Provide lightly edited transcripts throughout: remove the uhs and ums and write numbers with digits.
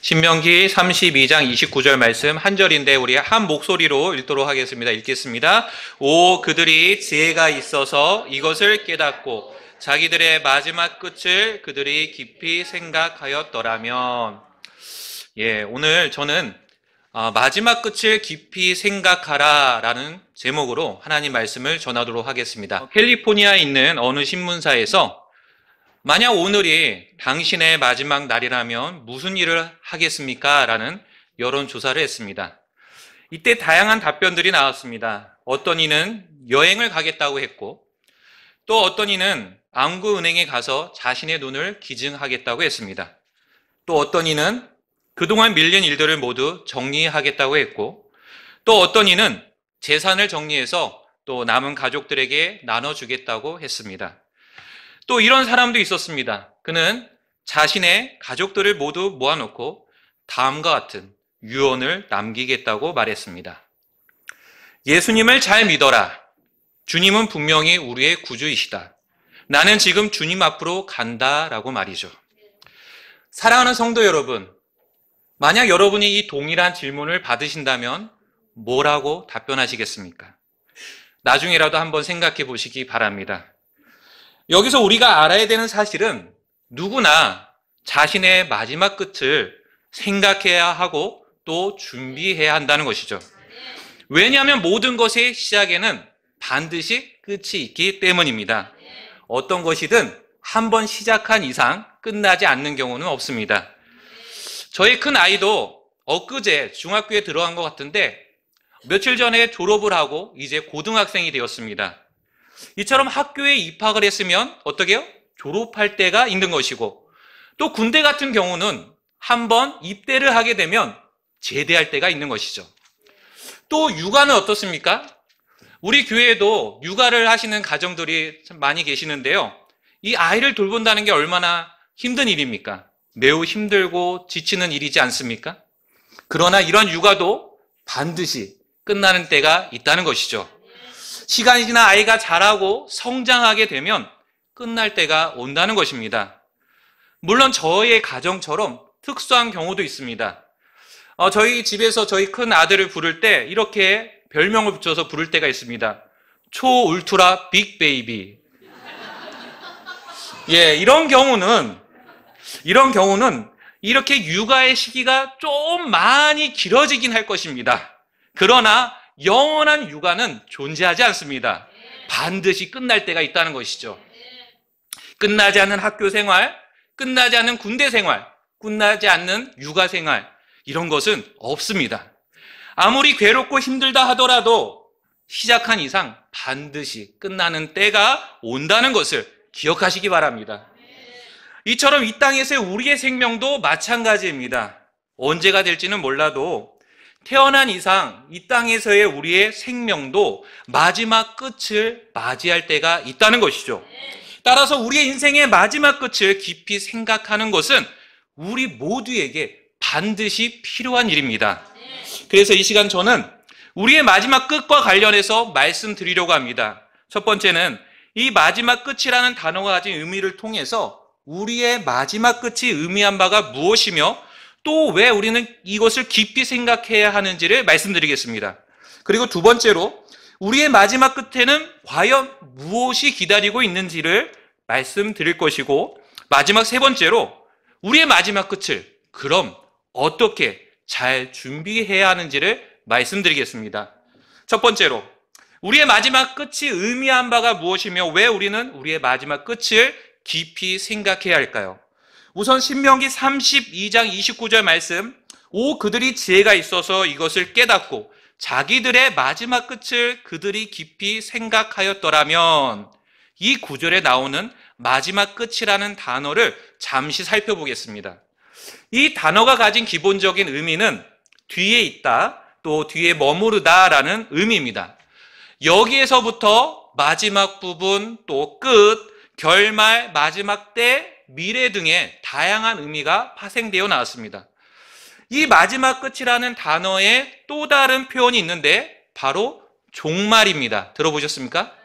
신명기 32장 29절 말씀 한 절인데 우리 한 목소리로 읽도록 하겠습니다. 읽겠습니다. 오, 그들이 지혜가 있어서 이것을 깨닫고 자기들의 마지막 끝을 그들이 깊이 생각하였더라면. 오늘 저는 마지막 끝을 깊이 생각하라 라는 제목으로 하나님 말씀을 전하도록 하겠습니다. 캘리포니아에 있는 어느 신문사에서 만약 오늘이 당신의 마지막 날이라면 무슨 일을 하겠습니까? 라는 여론조사를 했습니다. 이때 다양한 답변들이 나왔습니다. 어떤 이는 여행을 가겠다고 했고, 또 어떤 이는 안구은행에 가서 자신의 눈을 기증하겠다고 했습니다. 또 어떤 이는 그동안 밀린 일들을 모두 정리하겠다고 했고, 또 어떤 이는 재산을 정리해서 또 남은 가족들에게 나눠주겠다고 했습니다. 또 이런 사람도 있었습니다. 그는 자신의 가족들을 모두 모아놓고 다음과 같은 유언을 남기겠다고 말했습니다. 예수님을 잘 믿어라. 주님은 분명히 우리의 구주이시다. 나는 지금 주님 앞으로 간다라고 말이죠. 사랑하는 성도 여러분, 만약 여러분이 이 동일한 질문을 받으신다면 뭐라고 답변하시겠습니까? 나중에라도 한번 생각해 보시기 바랍니다. 여기서 우리가 알아야 되는 사실은 누구나 자신의 마지막 끝을 생각해야 하고 또 준비해야 한다는 것이죠. 왜냐하면 모든 것의 시작에는 반드시 끝이 있기 때문입니다. 어떤 것이든 한번 시작한 이상 끝나지 않는 경우는 없습니다. 저희 큰 아이도 엊그제 중학교에 들어간 것 같은데 며칠 전에 졸업을 하고 이제 고등학생이 되었습니다. 이처럼 학교에 입학을 했으면 어떻게 해요? 졸업할 때가 있는 것이고, 또 군대 같은 경우는 한번 입대를 하게 되면 제대할 때가 있는 것이죠. 또 육아는 어떻습니까? 우리 교회에도 육아를 하시는 가정들이 참 많이 계시는데요. 이 아이를 돌본다는 게 얼마나 힘든 일입니까? 매우 힘들고 지치는 일이지 않습니까? 그러나 이런 육아도 반드시 끝나는 때가 있다는 것이죠. 시간이 지나 아이가 자라고 성장하게 되면 끝날 때가 온다는 것입니다. 물론 저의 가정처럼 특수한 경우도 있습니다. 저희 집에서 저희 큰 아들을 부를 때 이렇게 별명을 붙여서 부를 때가 있습니다. 초 울트라 빅 베이비. 이런 경우는 이렇게 육아의 시기가 좀 많이 길어지긴 할 것입니다. 그러나 영원한 육아는 존재하지 않습니다. 반드시 끝날 때가 있다는 것이죠. 끝나지 않는 학교 생활, 끝나지 않는 군대 생활, 끝나지 않는 육아 생활, 이런 것은 없습니다. 아무리 괴롭고 힘들다 하더라도 시작한 이상 반드시 끝나는 때가 온다는 것을 기억하시기 바랍니다. 이처럼 이 땅에서의 우리의 생명도 마찬가지입니다. 언제가 될지는 몰라도 태어난 이상 이 땅에서의 우리의 생명도 마지막 끝을 맞이할 때가 있다는 것이죠. 따라서 우리의 인생의 마지막 끝을 깊이 생각하는 것은 우리 모두에게 반드시 필요한 일입니다. 그래서 이 시간 저는 우리의 마지막 끝과 관련해서 말씀드리려고 합니다. 첫 번째는 이 마지막 끝이라는 단어가 가진 의미를 통해서 우리의 마지막 끝이 의미한 바가 무엇이며 또 왜 우리는 이것을 깊이 생각해야 하는지를 말씀드리겠습니다. 그리고 두 번째로 우리의 마지막 끝에는 과연 무엇이 기다리고 있는지를 말씀드릴 것이고, 마지막 세 번째로 우리의 마지막 끝을 그럼 어떻게 잘 준비해야 하는지를 말씀드리겠습니다. 첫 번째로 우리의 마지막 끝이 의미한 바가 무엇이며 왜 우리는 우리의 마지막 끝을 깊이 생각해야 할까요? 우선 신명기 32장 29절 말씀, 오, 그들이 지혜가 있어서 이것을 깨닫고 자기들의 마지막 끝을 그들이 깊이 생각하였더라면, 이 구절에 나오는 마지막 끝이라는 단어를 잠시 살펴보겠습니다. 이 단어가 가진 기본적인 의미는 뒤에 있다, 또 뒤에 머무르다라는 의미입니다. 여기에서부터 마지막 부분, 또 끝, 결말, 마지막 때, 미래 등의 다양한 의미가 파생되어 나왔습니다. 이 마지막 끝이라는 단어에 또 다른 표현이 있는데 바로 종말입니다. 들어보셨습니까?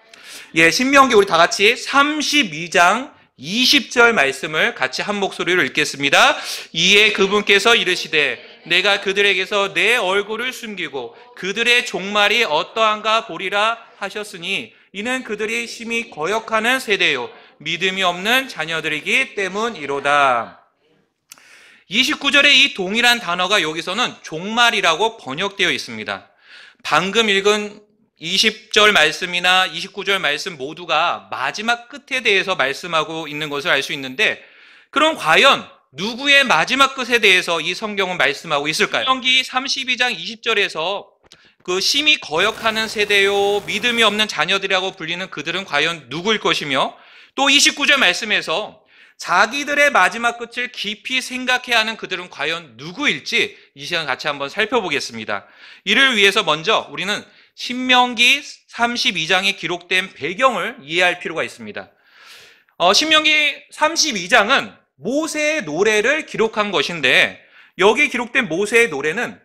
신명기 우리 다 같이 32장 20절 말씀을 같이 한 목소리로 읽겠습니다. 이에 그분께서 이르시되 내가 그들에게서 내 얼굴을 숨기고 그들의 종말이 어떠한가 보리라 하셨으니 이는 그들이 심히 거역하는 세대요 믿음이 없는 자녀들이기 때문이로다. 29절에 이 동일한 단어가 여기서는 종말이라고 번역되어 있습니다. 방금 읽은 20절 말씀이나 29절 말씀 모두가 마지막 끝에 대해서 말씀하고 있는 것을 알 수 있는데, 그럼 과연 누구의 마지막 끝에 대해서 이 성경은 말씀하고 있을까요? 신명기 32장 20절에서 그 심히 거역하는 세대요 믿음이 없는 자녀들이라고 불리는 그들은 과연 누구일 것이며, 또 29절 말씀에서 자기들의 마지막 끝을 깊이 생각해야 하는 그들은 과연 누구일지 이 시간 같이 한번 살펴보겠습니다. 이를 위해서 먼저 우리는 신명기 32장에 기록된 배경을 이해할 필요가 있습니다. 신명기 32장은 모세의 노래를 기록한 것인데, 여기 기록된 모세의 노래는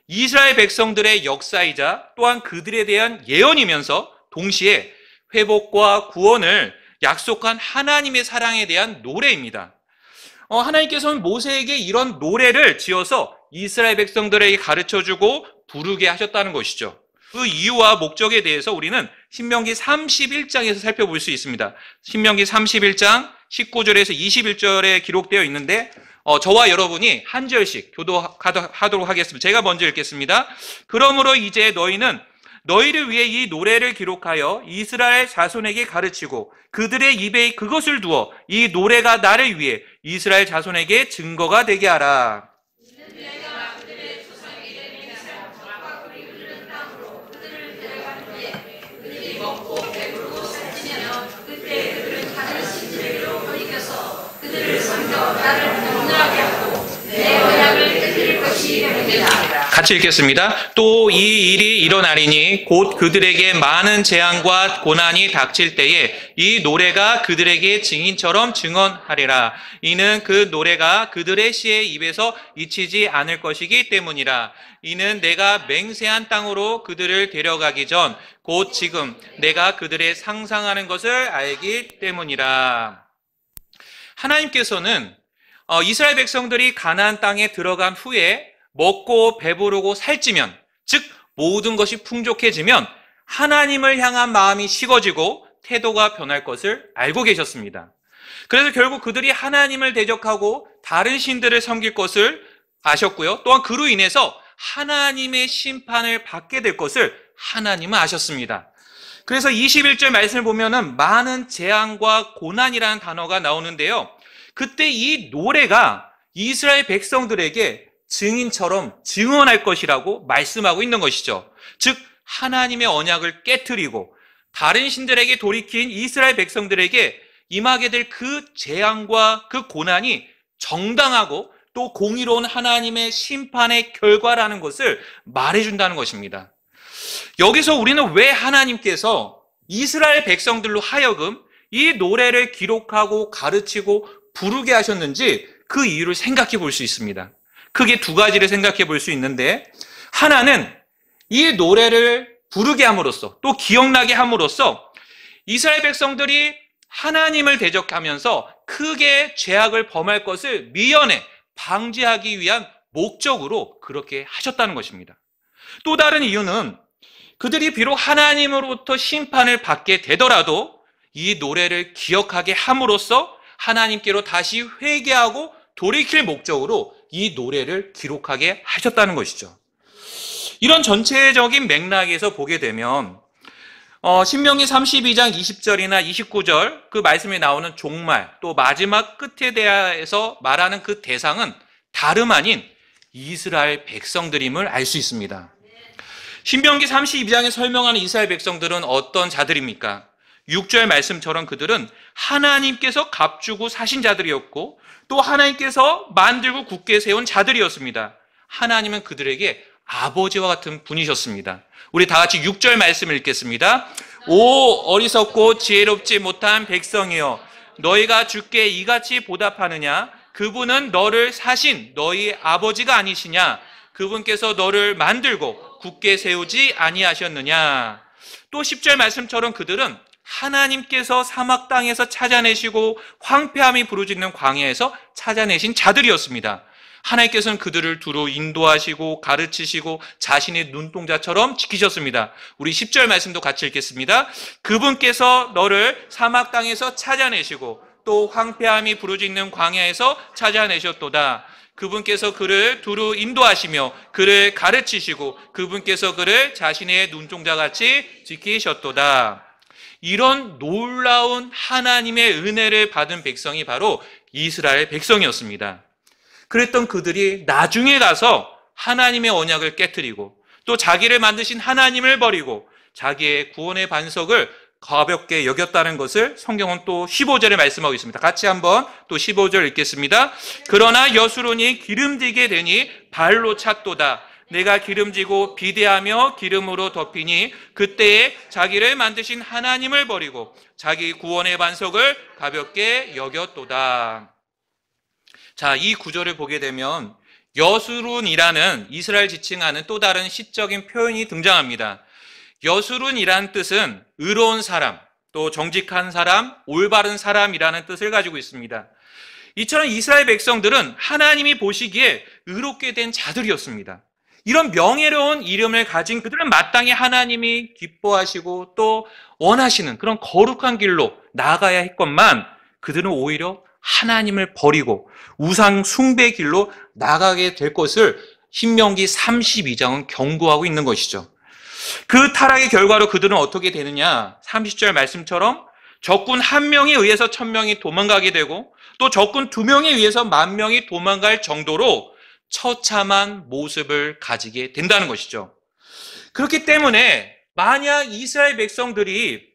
이스라엘 백성들의 역사이자 또한 그들에 대한 예언이면서 동시에 회복과 구원을 약속한 하나님의 사랑에 대한 노래입니다. 하나님께서는 모세에게 이런 노래를 지어서 이스라엘 백성들에게 가르쳐주고 부르게 하셨다는 것이죠. 그 이유와 목적에 대해서 우리는 신명기 31장에서 살펴볼 수 있습니다. 신명기 31장 19절에서 21절에 기록되어 있는데 저와 여러분이 한 절씩 교도하도록 하겠습니다. 제가 먼저 읽겠습니다. 그러므로 이제 너희는 너희를 위해 이 노래를 기록하여 이스라엘 자손에게 가르치고 그들의 입에 그것을 두어 이 노래가 나를 위해 이스라엘 자손에게 증거가 되게 하라. 같이 읽겠습니다. 또 이 일이 일어나리니 곧 그들에게 많은 재앙과 고난이 닥칠 때에 이 노래가 그들에게 증인처럼 증언하리라. 이는 그 노래가 그들의 씨의 입에서 잊히지 않을 것이기 때문이라. 이는 내가 맹세한 땅으로 그들을 데려가기 전 곧 지금 내가 그들의 상상하는 것을 알기 때문이라. 하나님께서는 이스라엘 백성들이 가나안 땅에 들어간 후에 먹고 배부르고 살찌면, 즉 모든 것이 풍족해지면 하나님을 향한 마음이 식어지고 태도가 변할 것을 알고 계셨습니다. 그래서 결국 그들이 하나님을 대적하고 다른 신들을 섬길 것을 아셨고요. 또한 그로 인해서 하나님의 심판을 받게 될 것을 하나님은 아셨습니다. 그래서 21절 말씀을 보면은 많은 재앙과 고난이라는 단어가 나오는데요. 그때 이 노래가 이스라엘 백성들에게 증인처럼 증언할 것이라고 말씀하고 있는 것이죠. 즉 하나님의 언약을 깨트리고 다른 신들에게 돌이킨 이스라엘 백성들에게 임하게 될 그 재앙과 그 고난이 정당하고 또 공의로운 하나님의 심판의 결과라는 것을 말해준다는 것입니다. 여기서 우리는 왜 하나님께서 이스라엘 백성들로 하여금 이 노래를 기록하고 가르치고 부르게 하셨는지 그 이유를 생각해 볼 수 있습니다. 크게 두 가지를 생각해 볼 수 있는데, 하나는 이 노래를 부르게 함으로써 또 기억나게 함으로써 이스라엘 백성들이 하나님을 대적하면서 크게 죄악을 범할 것을 미연에 방지하기 위한 목적으로 그렇게 하셨다는 것입니다. 또 다른 이유는 그들이 비록 하나님으로부터 심판을 받게 되더라도 이 노래를 기억하게 함으로써 하나님께로 다시 회개하고 돌이킬 목적으로 이 노래를 기록하게 하셨다는 것이죠. 이런 전체적인 맥락에서 보게 되면 신명기 32장 20절이나 29절 그 말씀에 나오는 종말 또 마지막 끝에 대해서 말하는 그 대상은 다름 아닌 이스라엘 백성들임을 알 수 있습니다. 신명기 32장에 설명하는 이스라엘 백성들은 어떤 자들입니까? 6절 말씀처럼 그들은 하나님께서 값주고 사신 자들이었고 또 하나님께서 만들고 굳게 세운 자들이었습니다. 하나님은 그들에게 아버지와 같은 분이셨습니다. 우리 다 같이 6절 말씀을 읽겠습니다. 오 어리석고 지혜롭지 못한 백성이여, 너희가 주께 이같이 보답하느냐? 그분은 너를 사신 너희 아버지가 아니시냐? 그분께서 너를 만들고 굳게 세우지 아니하셨느냐? 또 10절 말씀처럼 그들은 하나님께서 사막 땅에서 찾아내시고 황폐함이 부르짖는 광야에서 찾아내신 자들이었습니다. 하나님께서는 그들을 두루 인도하시고 가르치시고 자신의 눈동자처럼 지키셨습니다. 우리 10절 말씀도 같이 읽겠습니다. 그분께서 너를 사막 땅에서 찾아내시고 또 황폐함이 부르짖는 광야에서 찾아내셨도다. 그분께서 그를 두루 인도하시며 그를 가르치시고 그분께서 그를 자신의 눈동자같이 지키셨도다. 이런 놀라운 하나님의 은혜를 받은 백성이 바로 이스라엘 백성이었습니다. 그랬던 그들이 나중에 가서 하나님의 언약을 깨트리고 또 자기를 만드신 하나님을 버리고 자기의 구원의 반석을 가볍게 여겼다는 것을 성경은 또 15절에 말씀하고 있습니다. 같이 한번 또 15절 읽겠습니다. 그러나 여수론이 기름지게 되니 발로 찼도다. 내가 기름지고 비대하며 기름으로 덮이니 그때에 자기를 만드신 하나님을 버리고 자기 구원의 반석을 가볍게 여겼도다. 자, 이 구절을 보게 되면 여수론이라는 이스라엘 지칭하는 또 다른 시적인 표현이 등장합니다. 여수론이라는 뜻은 의로운 사람, 또 정직한 사람, 올바른 사람이라는 뜻을 가지고 있습니다. 이처럼 이스라엘 백성들은 하나님이 보시기에 의롭게 된 자들이었습니다. 이런 명예로운 이름을 가진 그들은 마땅히 하나님이 기뻐하시고 또 원하시는 그런 거룩한 길로 나아가야 했건만 그들은 오히려 하나님을 버리고 우상 숭배 길로 나가게 될 것을 신명기 32장은 경고하고 있는 것이죠. 그 타락의 결과로 그들은 어떻게 되느냐? 30절 말씀처럼 적군 1명에 의해서 1000명이 도망가게 되고 또 적군 2명에 의해서 10,000명이 도망갈 정도로 처참한 모습을 가지게 된다는 것이죠. 그렇기 때문에 만약 이스라엘 백성들이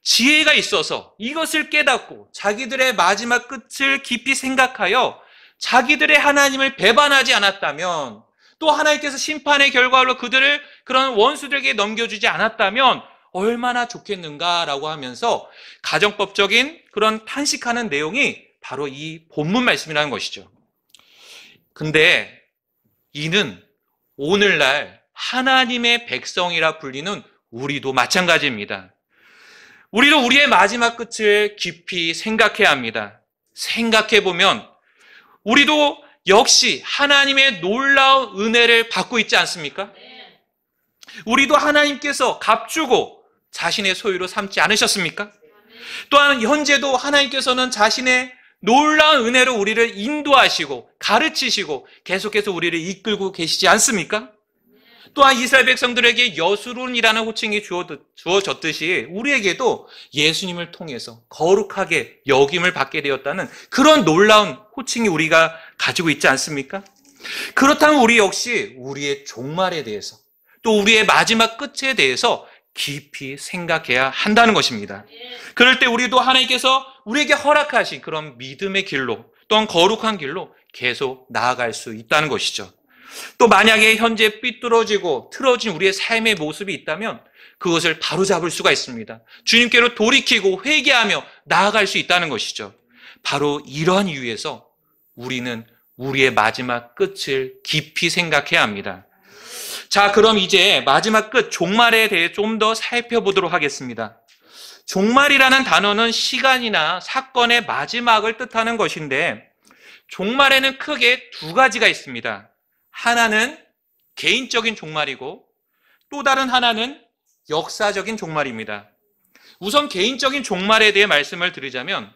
지혜가 있어서 이것을 깨닫고 자기들의 마지막 끝을 깊이 생각하여 자기들의 하나님을 배반하지 않았다면 또 하나님께서 심판의 결과로 그들을 그런 원수들에게 넘겨주지 않았다면 얼마나 좋겠는가라고 하면서 가정법적인 그런 탄식하는 내용이 바로 이 본문 말씀이라는 것이죠. 근데 이는 오늘날 하나님의 백성이라 불리는 우리도 마찬가지입니다. 우리도 우리의 마지막 끝을 깊이 생각해야 합니다. 생각해보면 우리도 역시 하나님의 놀라운 은혜를 받고 있지 않습니까? 우리도 하나님께서 값주고 자신의 소유로 삼지 않으셨습니까? 또한 현재도 하나님께서는 자신의 놀라운 은혜로 우리를 인도하시고 가르치시고 계속해서 우리를 이끌고 계시지 않습니까? 또한 이스라엘 백성들에게 여수론이라는 호칭이 주어졌듯이 우리에게도 예수님을 통해서 거룩하게 여김을 받게 되었다는 그런 놀라운 호칭이 우리가 가지고 있지 않습니까? 그렇다면 우리 역시 우리의 종말에 대해서 또 우리의 마지막 끝에 대해서 깊이 생각해야 한다는 것입니다. 그럴 때 우리도 하나님께서 우리에게 허락하신 그런 믿음의 길로 또한 거룩한 길로 계속 나아갈 수 있다는 것이죠. 또 만약에 현재 삐뚤어지고 틀어진 우리의 삶의 모습이 있다면 그것을 바로잡을 수가 있습니다. 주님께로 돌이키고 회개하며 나아갈 수 있다는 것이죠. 바로 이러한 이유에서 우리는 우리의 마지막 끝을 깊이 생각해야 합니다. 자, 그럼 이제 마지막 끝, 종말에 대해 좀 더 살펴보도록 하겠습니다. 종말이라는 단어는 시간이나 사건의 마지막을 뜻하는 것인데 종말에는 크게 두 가지가 있습니다. 하나는 개인적인 종말이고 또 다른 하나는 역사적인 종말입니다. 우선 개인적인 종말에 대해 말씀을 드리자면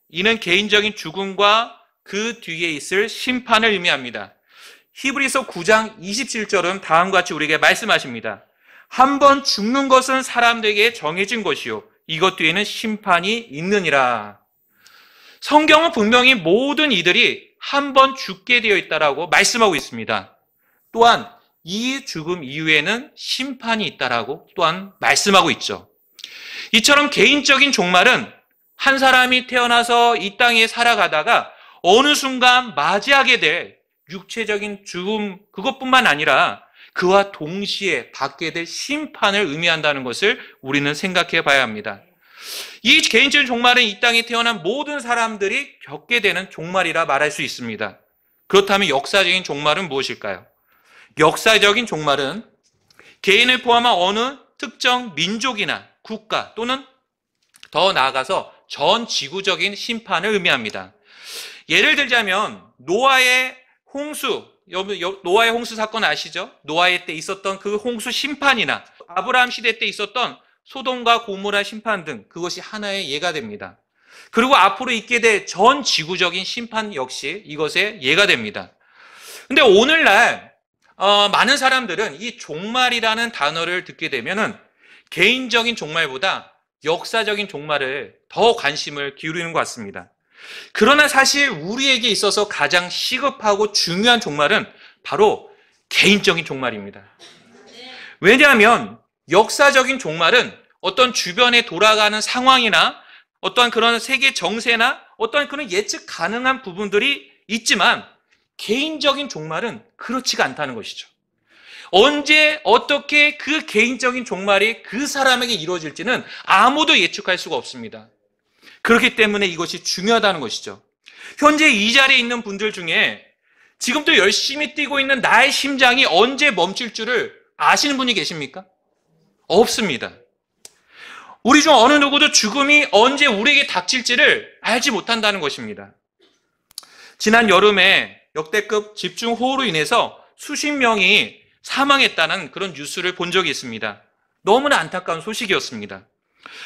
이는 개인적인 죽음과 그 뒤에 있을 심판을 의미합니다. 히브리서 9장 27절은 다음과 같이 우리에게 말씀하십니다. 한 번 죽는 것은 사람들에게 정해진 것이요 이것 뒤에는 심판이 있느니라. 성경은 분명히 모든 이들이 한 번 죽게 되어 있다라고 말씀하고 있습니다. 또한 이 죽음 이후에는 심판이 있다라고 또한 말씀하고 있죠. 이처럼 개인적인 종말은 한 사람이 태어나서 이 땅에 살아가다가 어느 순간 맞이하게 될 육체적인 죽음 그것뿐만 아니라 그와 동시에 받게 될 심판을 의미한다는 것을 우리는 생각해 봐야 합니다. 이 개인적인 종말은 이 땅에 태어난 모든 사람들이 겪게 되는 종말이라 말할 수 있습니다. 그렇다면 역사적인 종말은 무엇일까요? 역사적인 종말은 개인을 포함한 어느 특정 민족이나 국가 또는 더 나아가서 전 지구적인 심판을 의미합니다. 예를 들자면 노아의 홍수 사건 아시죠? 노아의 때 있었던 그 홍수 심판이나 아브라함 시대 때 있었던 소돔과 고모라 심판 등 그것이 하나의 예가 됩니다. 그리고 앞으로 있게 될 전 지구적인 심판 역시 이것의 예가 됩니다. 근데 오늘날 많은 사람들은 이 종말이라는 단어를 듣게 되면은 개인적인 종말보다 역사적인 종말을 더 관심을 기울이는 것 같습니다. 그러나 사실 우리에게 있어서 가장 시급하고 중요한 종말은 바로 개인적인 종말입니다. 왜냐하면 역사적인 종말은 어떤 주변에 돌아가는 상황이나 어떠한 그런 세계 정세나 어떠한 그런 예측 가능한 부분들이 있지만 개인적인 종말은 그렇지가 않다는 것이죠. 언제 어떻게 그 개인적인 종말이 그 사람에게 이루어질지는 아무도 예측할 수가 없습니다. 그렇기 때문에 이것이 중요하다는 것이죠. 현재 이 자리에 있는 분들 중에 지금도 열심히 뛰고 있는 나의 심장이 언제 멈출 줄을 아시는 분이 계십니까? 없습니다. 우리 중 어느 누구도 죽음이 언제 우리에게 닥칠지를 알지 못한다는 것입니다. 지난 여름에 역대급 집중호우로 인해서 수십 명이 사망했다는 그런 뉴스를 본 적이 있습니다. 너무나 안타까운 소식이었습니다.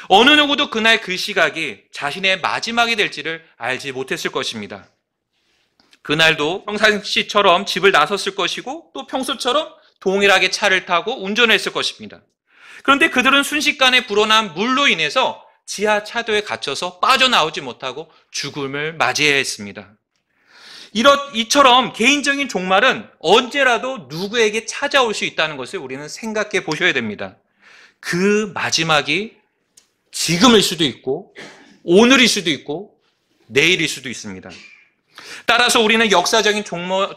어느 누구도 그날 그 시각이 자신의 마지막이 될지를 알지 못했을 것입니다. 그날도 평상시처럼 집을 나섰을 것이고 또 평소처럼 동일하게 차를 타고 운전을 했을 것입니다. 그런데 그들은 순식간에 불어난 물로 인해서 지하 차도에 갇혀서 빠져나오지 못하고 죽음을 맞이해야 했습니다. 이처럼 개인적인 종말은 언제라도 누구에게 찾아올 수 있다는 것을 우리는 생각해 보셔야 됩니다. 그 마지막이 지금일 수도 있고 오늘일 수도 있고 내일일 수도 있습니다. 따라서 우리는 역사적인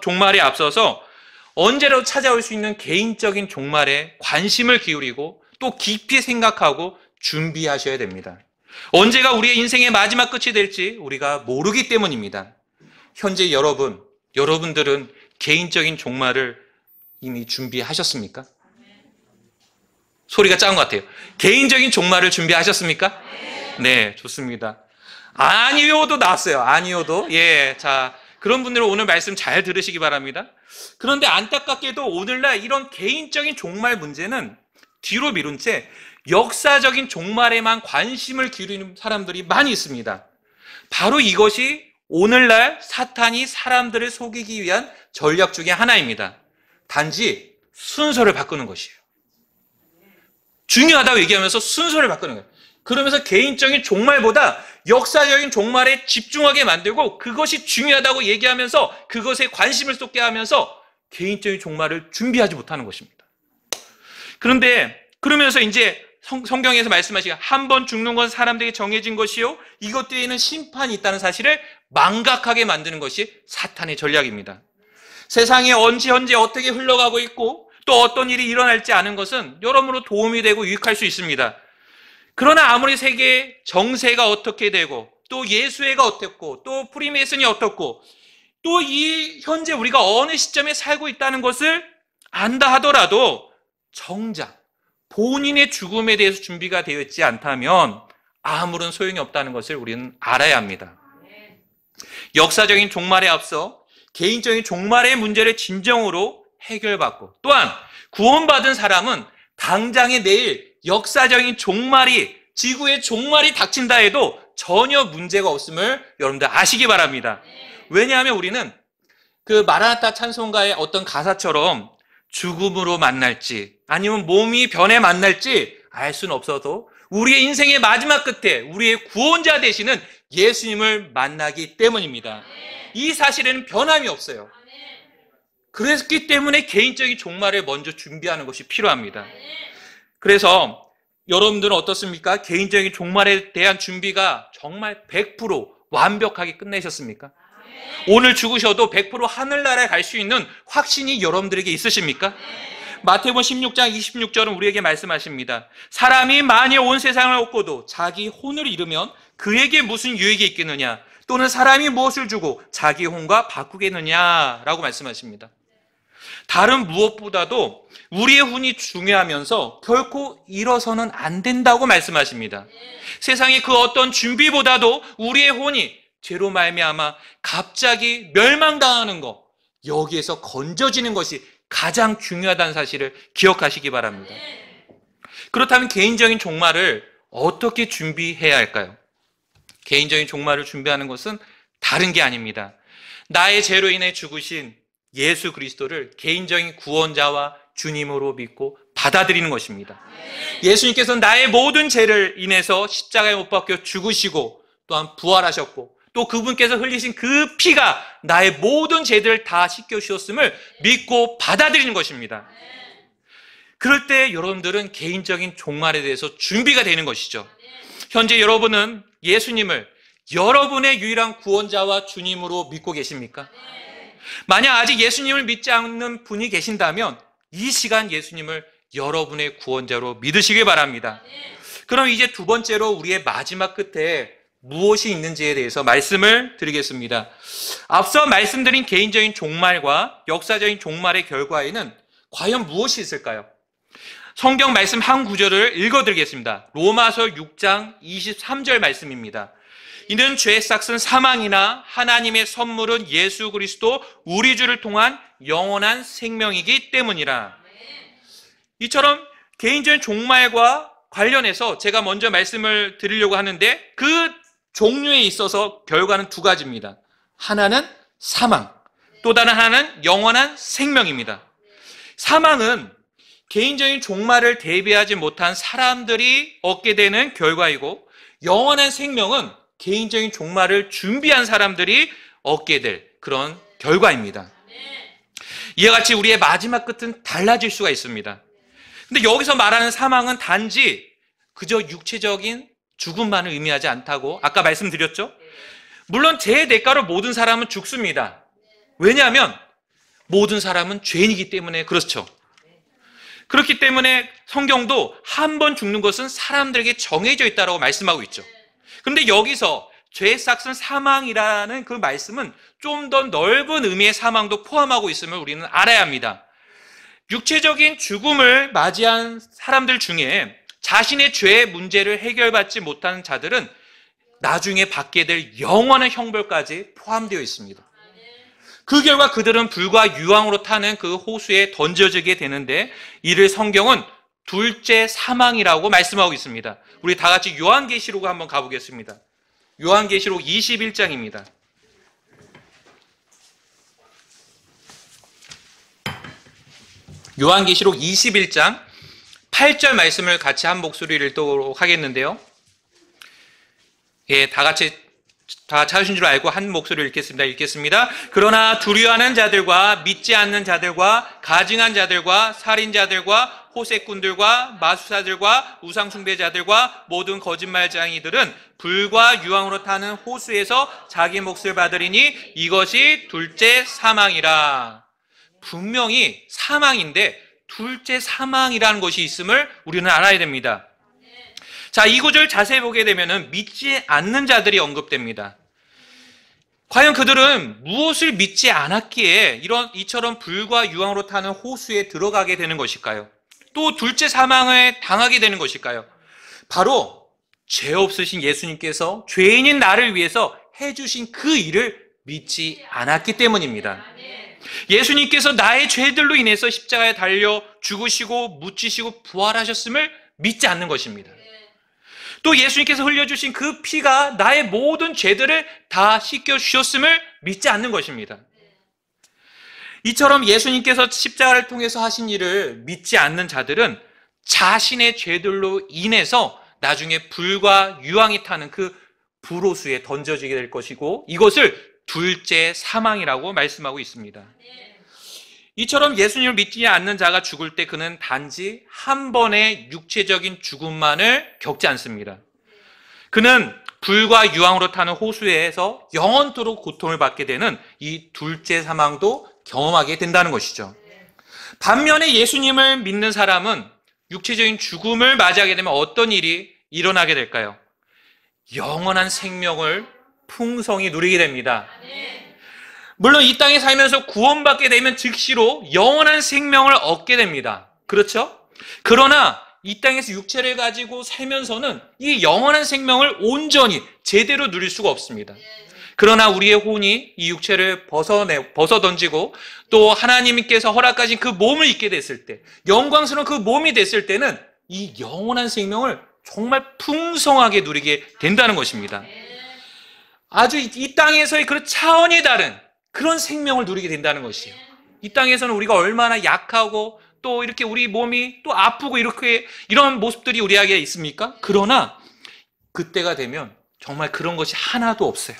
종말에 앞서서 언제라도 찾아올 수 있는 개인적인 종말에 관심을 기울이고 또 깊이 생각하고 준비하셔야 됩니다. 언제가 우리의 인생의 마지막 끝이 될지 우리가 모르기 때문입니다. 현재 여러분들은 개인적인 종말을 이미 준비하셨습니까? 소리가 작은 것 같아요. 개인적인 종말을 준비하셨습니까? 네, 좋습니다. 아니요도 나왔어요. 아니요도. 예, 자, 그런 분들은 오늘 말씀 잘 들으시기 바랍니다. 그런데 안타깝게도 오늘날 이런 개인적인 종말 문제는 뒤로 미룬 채 역사적인 종말에만 관심을 기울이는 사람들이 많이 있습니다. 바로 이것이 오늘날 사탄이 사람들을 속이기 위한 전략 중에 하나입니다. 단지 순서를 바꾸는 것이에요. 중요하다고 얘기하면서 순서를 바꾸는 거예요. 그러면서 개인적인 종말보다 역사적인 종말에 집중하게 만들고 그것이 중요하다고 얘기하면서 그것에 관심을 쏟게 하면서 개인적인 종말을 준비하지 못하는 것입니다. 그런데 그러면서 이제 성경에서 말씀하시기 한 번 죽는 건 사람들에게 정해진 것이요 이것 뒤에는 심판이 있다는 사실을 망각하게 만드는 것이 사탄의 전략입니다. 세상이 언제 현재 어떻게 흘러가고 있고 또 어떤 일이 일어날지 아는 것은 여러모로 도움이 되고 유익할 수 있습니다. 그러나 아무리 세계 정세가 어떻게 되고 또 예수회가 어떻고 또 프리메이슨이 어떻고 또 이 현재 우리가 어느 시점에 살고 있다는 것을 안다 하더라도 정작 본인의 죽음에 대해서 준비가 되어 있지 않다면 아무런 소용이 없다는 것을 우리는 알아야 합니다. 역사적인 종말에 앞서 개인적인 종말의 문제를 진정으로 해결받고 또한 구원받은 사람은 당장의 내일 역사적인 종말이 지구의 종말이 닥친다 해도 전혀 문제가 없음을 여러분들 아시기 바랍니다. 왜냐하면 우리는 그 마라나타 찬송가의 어떤 가사처럼 죽음으로 만날지 아니면 몸이 변해 만날지 알 수는 없어도 우리의 인생의 마지막 끝에 우리의 구원자 되시는 예수님을 만나기 때문입니다. 이 사실에는 변함이 없어요. 그랬기 때문에 개인적인 종말을 먼저 준비하는 것이 필요합니다. 그래서 여러분들은 어떻습니까? 개인적인 종말에 대한 준비가 정말 100% 완벽하게 끝내셨습니까? 오늘 죽으셔도 100% 하늘나라에 갈 수 있는 확신이 여러분들에게 있으십니까? 마태복음 16장 26절은 우리에게 말씀하십니다. 사람이 만일 온 세상을 얻고도 자기 혼을 잃으면 그에게 무슨 유익이 있겠느냐? 또는 사람이 무엇을 주고 자기 혼과 바꾸겠느냐라고 말씀하십니다. 다른 무엇보다도 우리의 혼이 중요하면서 결코 잃어서는 안 된다고 말씀하십니다. 세상의 그 어떤 준비보다도 우리의 혼이 죄로 말미암아 갑자기 멸망당하는 것, 여기에서 건져지는 것이 가장 중요하다는 사실을 기억하시기 바랍니다. 그렇다면 개인적인 종말을 어떻게 준비해야 할까요? 개인적인 종말을 준비하는 것은 다른 게 아닙니다. 나의 죄로 인해 죽으신 예수 그리스도를 개인적인 구원자와 주님으로 믿고 받아들이는 것입니다. 예수님께서는 나의 모든 죄를 인해서 십자가에 못 박혀 죽으시고 또한 부활하셨고 또 그분께서 흘리신 그 피가 나의 모든 죄들을 다 씻겨주셨음을 믿고 받아들이는 것입니다. 그럴 때 여러분들은 개인적인 종말에 대해서 준비가 되는 것이죠. 현재 여러분은 예수님을 여러분의 유일한 구원자와 주님으로 믿고 계십니까? 만약 아직 예수님을 믿지 않는 분이 계신다면 이 시간 예수님을 여러분의 구원자로 믿으시길 바랍니다. 그럼 이제 두 번째로 우리의 마지막 끝에 무엇이 있는지에 대해서 말씀을 드리겠습니다. 앞서 말씀드린 개인적인 종말과 역사적인 종말의 결과에는 과연 무엇이 있을까요? 성경 말씀 한 구절을 읽어드리겠습니다. 로마서 6장 23절 말씀입니다. 이는 죄의 삭은 사망이나 하나님의 선물은 예수 그리스도 우리 주를 통한 영원한 생명이기 때문이라. 이처럼 개인적인 종말과 관련해서 제가 먼저 말씀을 드리려고 하는데 그 종류에 있어서 결과는 두 가지입니다. 하나는 사망, 또 다른 하나는 영원한 생명입니다. 사망은 개인적인 종말을 대비하지 못한 사람들이 얻게 되는 결과이고, 영원한 생명은 개인적인 종말을 준비한 사람들이 얻게 될 그런 결과입니다. 이와 같이 우리의 마지막 끝은 달라질 수가 있습니다. 근데 여기서 말하는 사망은 단지 그저 육체적인 죽음만을 의미하지 않다고 아까 말씀드렸죠? 물론 죄의 대가로 모든 사람은 죽습니다. 왜냐하면 모든 사람은 죄인이기 때문에 그렇죠. 그렇기 때문에 성경도 한 번 죽는 것은 사람들에게 정해져 있다고 말씀하고 있죠. 그런데 여기서 죄의 삭은 사망이라는 그 말씀은 좀 더 넓은 의미의 사망도 포함하고 있음을 우리는 알아야 합니다. 육체적인 죽음을 맞이한 사람들 중에 자신의 죄의 문제를 해결받지 못하는 자들은 나중에 받게 될 영원한 형벌까지 포함되어 있습니다. 그 결과 그들은 불과 유황으로 타는 그 호수에 던져지게 되는데 이를 성경은 둘째 사망이라고 말씀하고 있습니다. 우리 다 같이 요한계시록 한번 가보겠습니다. 요한계시록 21장입니다. 요한계시록 21장 8절 말씀을 같이 한 목소리를 읽도록 하겠는데요. 다 같이 다 찾으신 줄 알고 한 목소리를 읽겠습니다. 그러나 두려워하는 자들과 믿지 않는 자들과 가증한 자들과 살인자들과 호색꾼들과 마술사들과 우상숭배자들과 모든 거짓말쟁이들은 불과 유황으로 타는 호수에서 자기 몫을 받으리니 이것이 둘째 사망이라. 분명히 사망인데 둘째 사망이라는 것이 있음을 우리는 알아야 됩니다. 자, 이 구절 자세히 보게 되면 믿지 않는 자들이 언급됩니다. 과연 그들은 무엇을 믿지 않았기에 이처럼 불과 유황으로 타는 호수에 들어가게 되는 것일까요? 또 둘째 사망을 당하게 되는 것일까요? 바로 죄 없으신 예수님께서 죄인인 나를 위해서 해주신 그 일을 믿지 않았기 때문입니다. 예수님께서 나의 죄들로 인해서 십자가에 달려 죽으시고 묻히시고 부활하셨음을 믿지 않는 것입니다. 또 예수님께서 흘려주신 그 피가 나의 모든 죄들을 다 씻겨주셨음을 믿지 않는 것입니다. 이처럼 예수님께서 십자가를 통해서 하신 일을 믿지 않는 자들은 자신의 죄들로 인해서 나중에 불과 유황이 타는 그 불호수에 던져지게 될 것이고 이것을 둘째 사망이라고 말씀하고 있습니다. 이처럼 예수님을 믿지 않는 자가 죽을 때 그는 단지 한 번의 육체적인 죽음만을 겪지 않습니다. 그는 불과 유황으로 타는 호수에서 영원토록 고통을 받게 되는 이 둘째 사망도 경험하게 된다는 것이죠. 반면에 예수님을 믿는 사람은 육체적인 죽음을 맞이하게 되면 어떤 일이 일어나게 될까요? 영원한 생명을 풍성히 누리게 됩니다. 물론 이 땅에 살면서 구원받게 되면 즉시로 영원한 생명을 얻게 됩니다. 그렇죠? 그러나 이 땅에서 육체를 가지고 살면서는 이 영원한 생명을 온전히 제대로 누릴 수가 없습니다. 그러나 우리의 혼이 이 육체를 벗어 던지고 또 하나님께서 허락하신 그 몸을 입게 됐을 때, 영광스러운 그 몸이 됐을 때는 이 영원한 생명을 정말 풍성하게 누리게 된다는 것입니다. 아주 이 땅에서의 그런 차원이 다른 그런 생명을 누리게 된다는 것이에요. 이 땅에서는 우리가 얼마나 약하고 또 이렇게 우리 몸이 또 아프고 이런 모습들이 우리에게 있습니까? 그러나 그때가 되면 정말 그런 것이 하나도 없어요.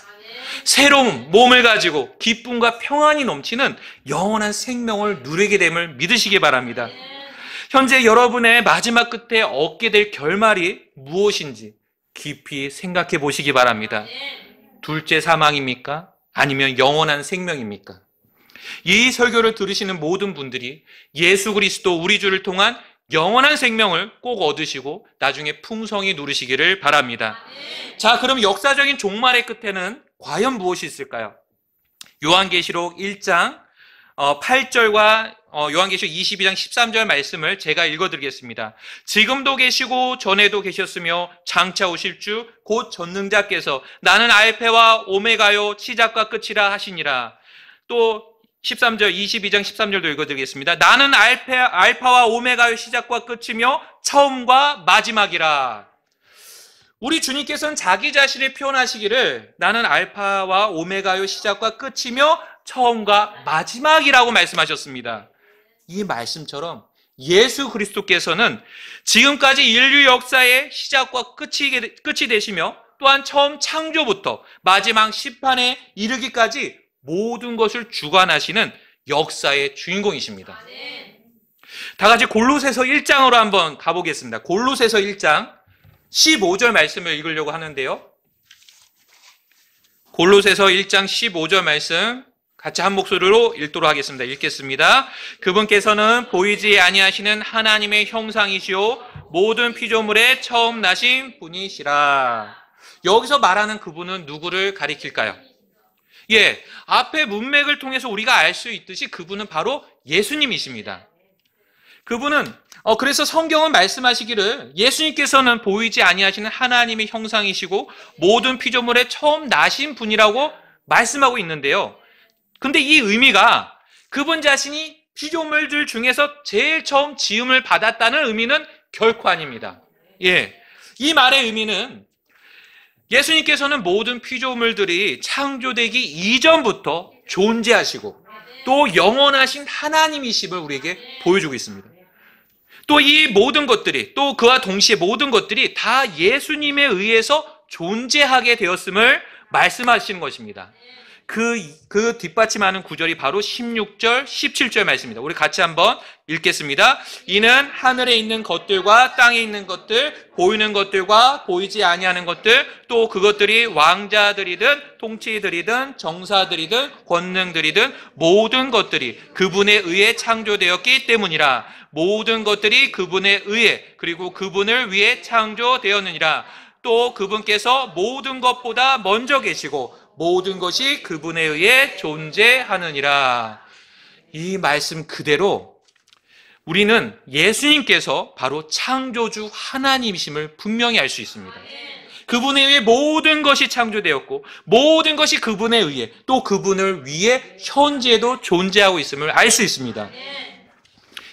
새로운 몸을 가지고 기쁨과 평안이 넘치는 영원한 생명을 누리게 됨을 믿으시기 바랍니다. 현재 여러분의 마지막 끝에 얻게 될 결말이 무엇인지 깊이 생각해 보시기 바랍니다. 둘째 사망입니까? 아니면 영원한 생명입니까? 이 설교를 들으시는 모든 분들이 예수 그리스도 우리 주를 통한 영원한 생명을 꼭 얻으시고 나중에 풍성히 누리시기를 바랍니다. 자, 그럼 역사적인 종말의 끝에는 과연 무엇이 있을까요? 요한계시록 1장 8절과 요한계시록 22장 13절 말씀을 제가 읽어드리겠습니다. 지금도 계시고 전에도 계셨으며 장차 오실 주 곧 전능자께서 나는 알파와 오메가요 시작과 끝이라 하시니라. 또 13절 22장 13절도 읽어드리겠습니다. 나는 알파와 오메가요 시작과 끝이며 처음과 마지막이라. 우리 주님께서는 자기 자신을 표현하시기를 나는 알파와 오메가요 시작과 끝이며 처음과 마지막이라고 말씀하셨습니다. 이 말씀처럼 예수 그리스도께서는 지금까지 인류 역사의 시작과 끝이 되시며 또한 처음 창조부터 마지막 심판에 이르기까지 모든 것을 주관하시는 역사의 주인공이십니다. 다 같이 골로새서 1장으로 한번 가보겠습니다. 골로새서 1장 15절 말씀을 읽으려고 하는데요. 골로새서 1장 15절 말씀 같이 한 목소리로 읽도록 하겠습니다. 읽겠습니다. 그분께서는 보이지 아니하시는 하나님의 형상이시오 모든 피조물의 처음 나신 분이시라. 여기서 말하는 그분은 누구를 가리킬까요? 예, 앞의 문맥을 통해서 우리가 알 수 있듯이 그분은 바로 예수님이십니다. 그분은 그래서 성경은 말씀하시기를 예수님께서는 보이지 아니하시는 하나님의 형상이시고 모든 피조물의 처음 나신 분이라고 말씀하고 있는데요. 근데 이 의미가 그분 자신이 피조물들 중에서 제일 처음 지음을 받았다는 의미는 결코 아닙니다. 예, 이 말의 의미는 예수님께서는 모든 피조물들이 창조되기 이전부터 존재하시고 또 영원하신 하나님이심을 우리에게 보여주고 있습니다. 또 이 모든 것들이 또 그와 동시에 모든 것들이 다 예수님에 의해서 존재하게 되었음을 말씀하시는 것입니다. 그 뒷받침하는 구절이 바로 16절, 17절 말씀입니다. 우리 같이 한번 읽겠습니다. 이는 하늘에 있는 것들과 땅에 있는 것들, 보이는 것들과 보이지 아니하는 것들, 또 그것들이 왕자들이든 통치들이든 정사들이든 권능들이든 모든 것들이 그분에 의해 창조되었기 때문이라. 모든 것들이 그분에 의해 그리고 그분을 위해 창조되었느니라. 또 그분께서 모든 것보다 먼저 계시고 모든 것이 그분에 의해 존재하느니라. 이 말씀 그대로 우리는 예수님께서 바로 창조주 하나님이심을 분명히 알 수 있습니다. 그분에 의해 모든 것이 창조되었고 모든 것이 그분에 의해 또 그분을 위해 현재도 존재하고 있음을 알 수 있습니다.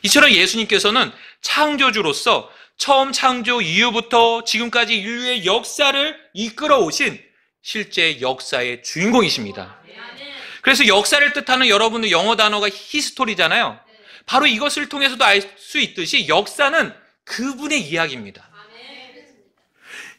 이처럼 예수님께서는 창조주로서 처음 창조 이후부터 지금까지 인류의 역사를 이끌어 오신 실제 역사의 주인공이십니다. 그래서 역사를 뜻하는 여러분의 영어 단어가 히스토리잖아요. 바로 이것을 통해서도 알 수 있듯이 역사는 그분의 이야기입니다.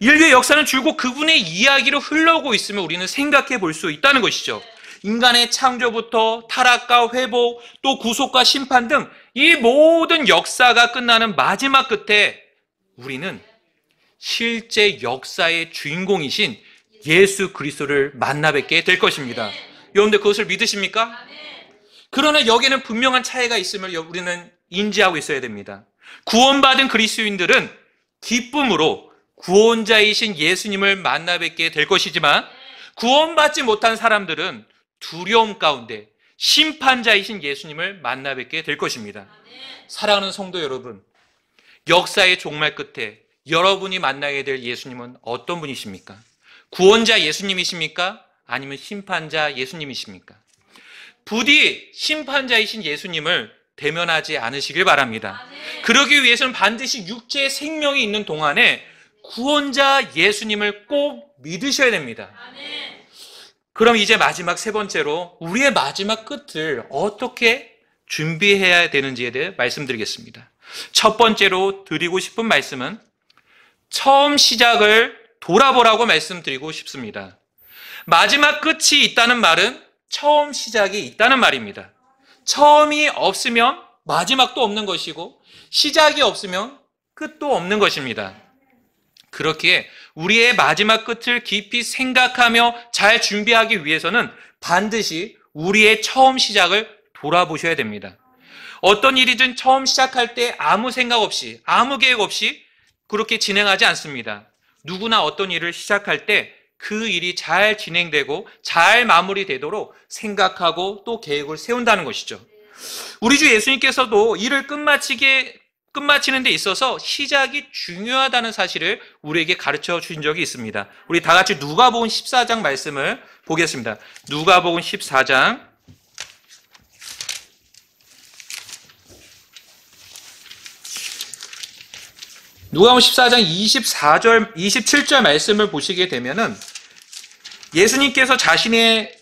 인류의 역사는 줄곧 그분의 이야기로 흘러오고 있음을 우리는 생각해 볼 수 있다는 것이죠. 인간의 창조부터 타락과 회복, 또 구속과 심판 등 이 모든 역사가 끝나는 마지막 끝에 우리는 실제 역사의 주인공이신 예수 그리스도를 만나 뵙게 될 것입니다. 여러분들 그것을 믿으십니까? 그러나 여기에는 분명한 차이가 있음을 우리는 인지하고 있어야 됩니다. 구원받은 그리스도인들은 기쁨으로 구원자이신 예수님을 만나 뵙게 될 것이지만 구원받지 못한 사람들은 두려움 가운데 심판자이신 예수님을 만나 뵙게 될 것입니다. 사랑하는 성도 여러분, 역사의 종말 끝에 여러분이 만나게 될 예수님은 어떤 분이십니까? 구원자 예수님이십니까? 아니면 심판자 예수님이십니까? 부디 심판자이신 예수님을 대면하지 않으시길 바랍니다. 그러기 위해서는 반드시 육체의 생명이 있는 동안에 구원자 예수님을 꼭 믿으셔야 됩니다. 그럼 이제 마지막 세 번째로 우리의 마지막 끝을 어떻게 준비해야 되는지에 대해 말씀드리겠습니다. 첫 번째로 드리고 싶은 말씀은 처음 시작을 돌아보라고 말씀드리고 싶습니다. 마지막 끝이 있다는 말은 처음 시작이 있다는 말입니다. 처음이 없으면 마지막도 없는 것이고 시작이 없으면 끝도 없는 것입니다. 그렇기에 우리의 마지막 끝을 깊이 생각하며 잘 준비하기 위해서는 반드시 우리의 처음 시작을 돌아보셔야 됩니다. 어떤 일이든 처음 시작할 때 아무 생각 없이, 아무 계획 없이 그렇게 진행하지 않습니다. 누구나 어떤 일을 시작할 때 그 일이 잘 진행되고 잘 마무리되도록 생각하고 또 계획을 세운다는 것이죠. 우리 주 예수님께서도 일을 끝마치는 데 있어서 시작이 중요하다는 사실을 우리에게 가르쳐 주신 적이 있습니다. 우리 다 같이 누가복음 14장 말씀을 보겠습니다. 누가복음 14장 누가복음 14장 24절, 27절 말씀을 보시게 되면은 예수님께서 자신의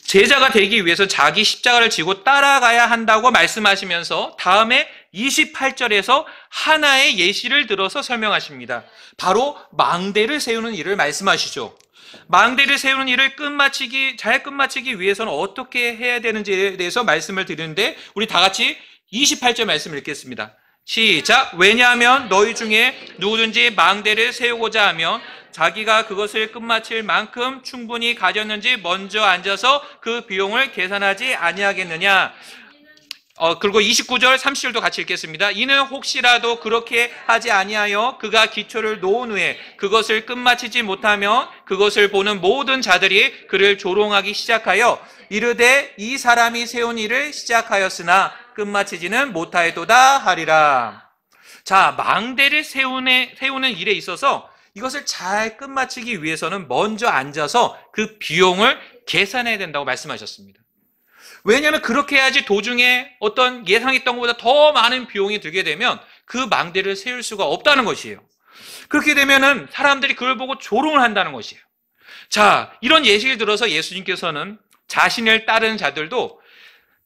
제자가 되기 위해서 자기 십자가를 지고 따라가야 한다고 말씀하시면서 다음에 28절에서 하나의 예시를 들어서 설명하십니다. 바로 망대를 세우는 일을 말씀하시죠. 망대를 세우는 일을 잘 끝마치기 위해서는 어떻게 해야 되는지에 대해서 말씀을 드리는데 우리 다 같이 28절 말씀을 읽겠습니다. 시작! 왜냐하면 너희 중에 누구든지 망대를 세우고자 하면 자기가 그것을 끝마칠 만큼 충분히 가졌는지 먼저 앉아서 그 비용을 계산하지 아니하겠느냐. 그리고 29절, 30절도 같이 읽겠습니다. 이는 혹시라도 그렇게 하지 아니하여 그가 기초를 놓은 후에 그것을 끝마치지 못하면 그것을 보는 모든 자들이 그를 조롱하기 시작하여 이르되 이 사람이 세운 일을 시작하였으나 끝마치지는 못하였도다 하리라. 자, 망대를 세우는 일에 있어서 이것을 잘 끝마치기 위해서는 먼저 앉아서 그 비용을 계산해야 된다고 말씀하셨습니다. 왜냐하면 그렇게 해야지 도중에 어떤 예상했던 것보다 더 많은 비용이 들게 되면 그 망대를 세울 수가 없다는 것이에요. 그렇게 되면은 사람들이 그걸 보고 조롱을 한다는 것이에요. 자, 이런 예시를 들어서 예수님께서는 자신을 따르는 자들도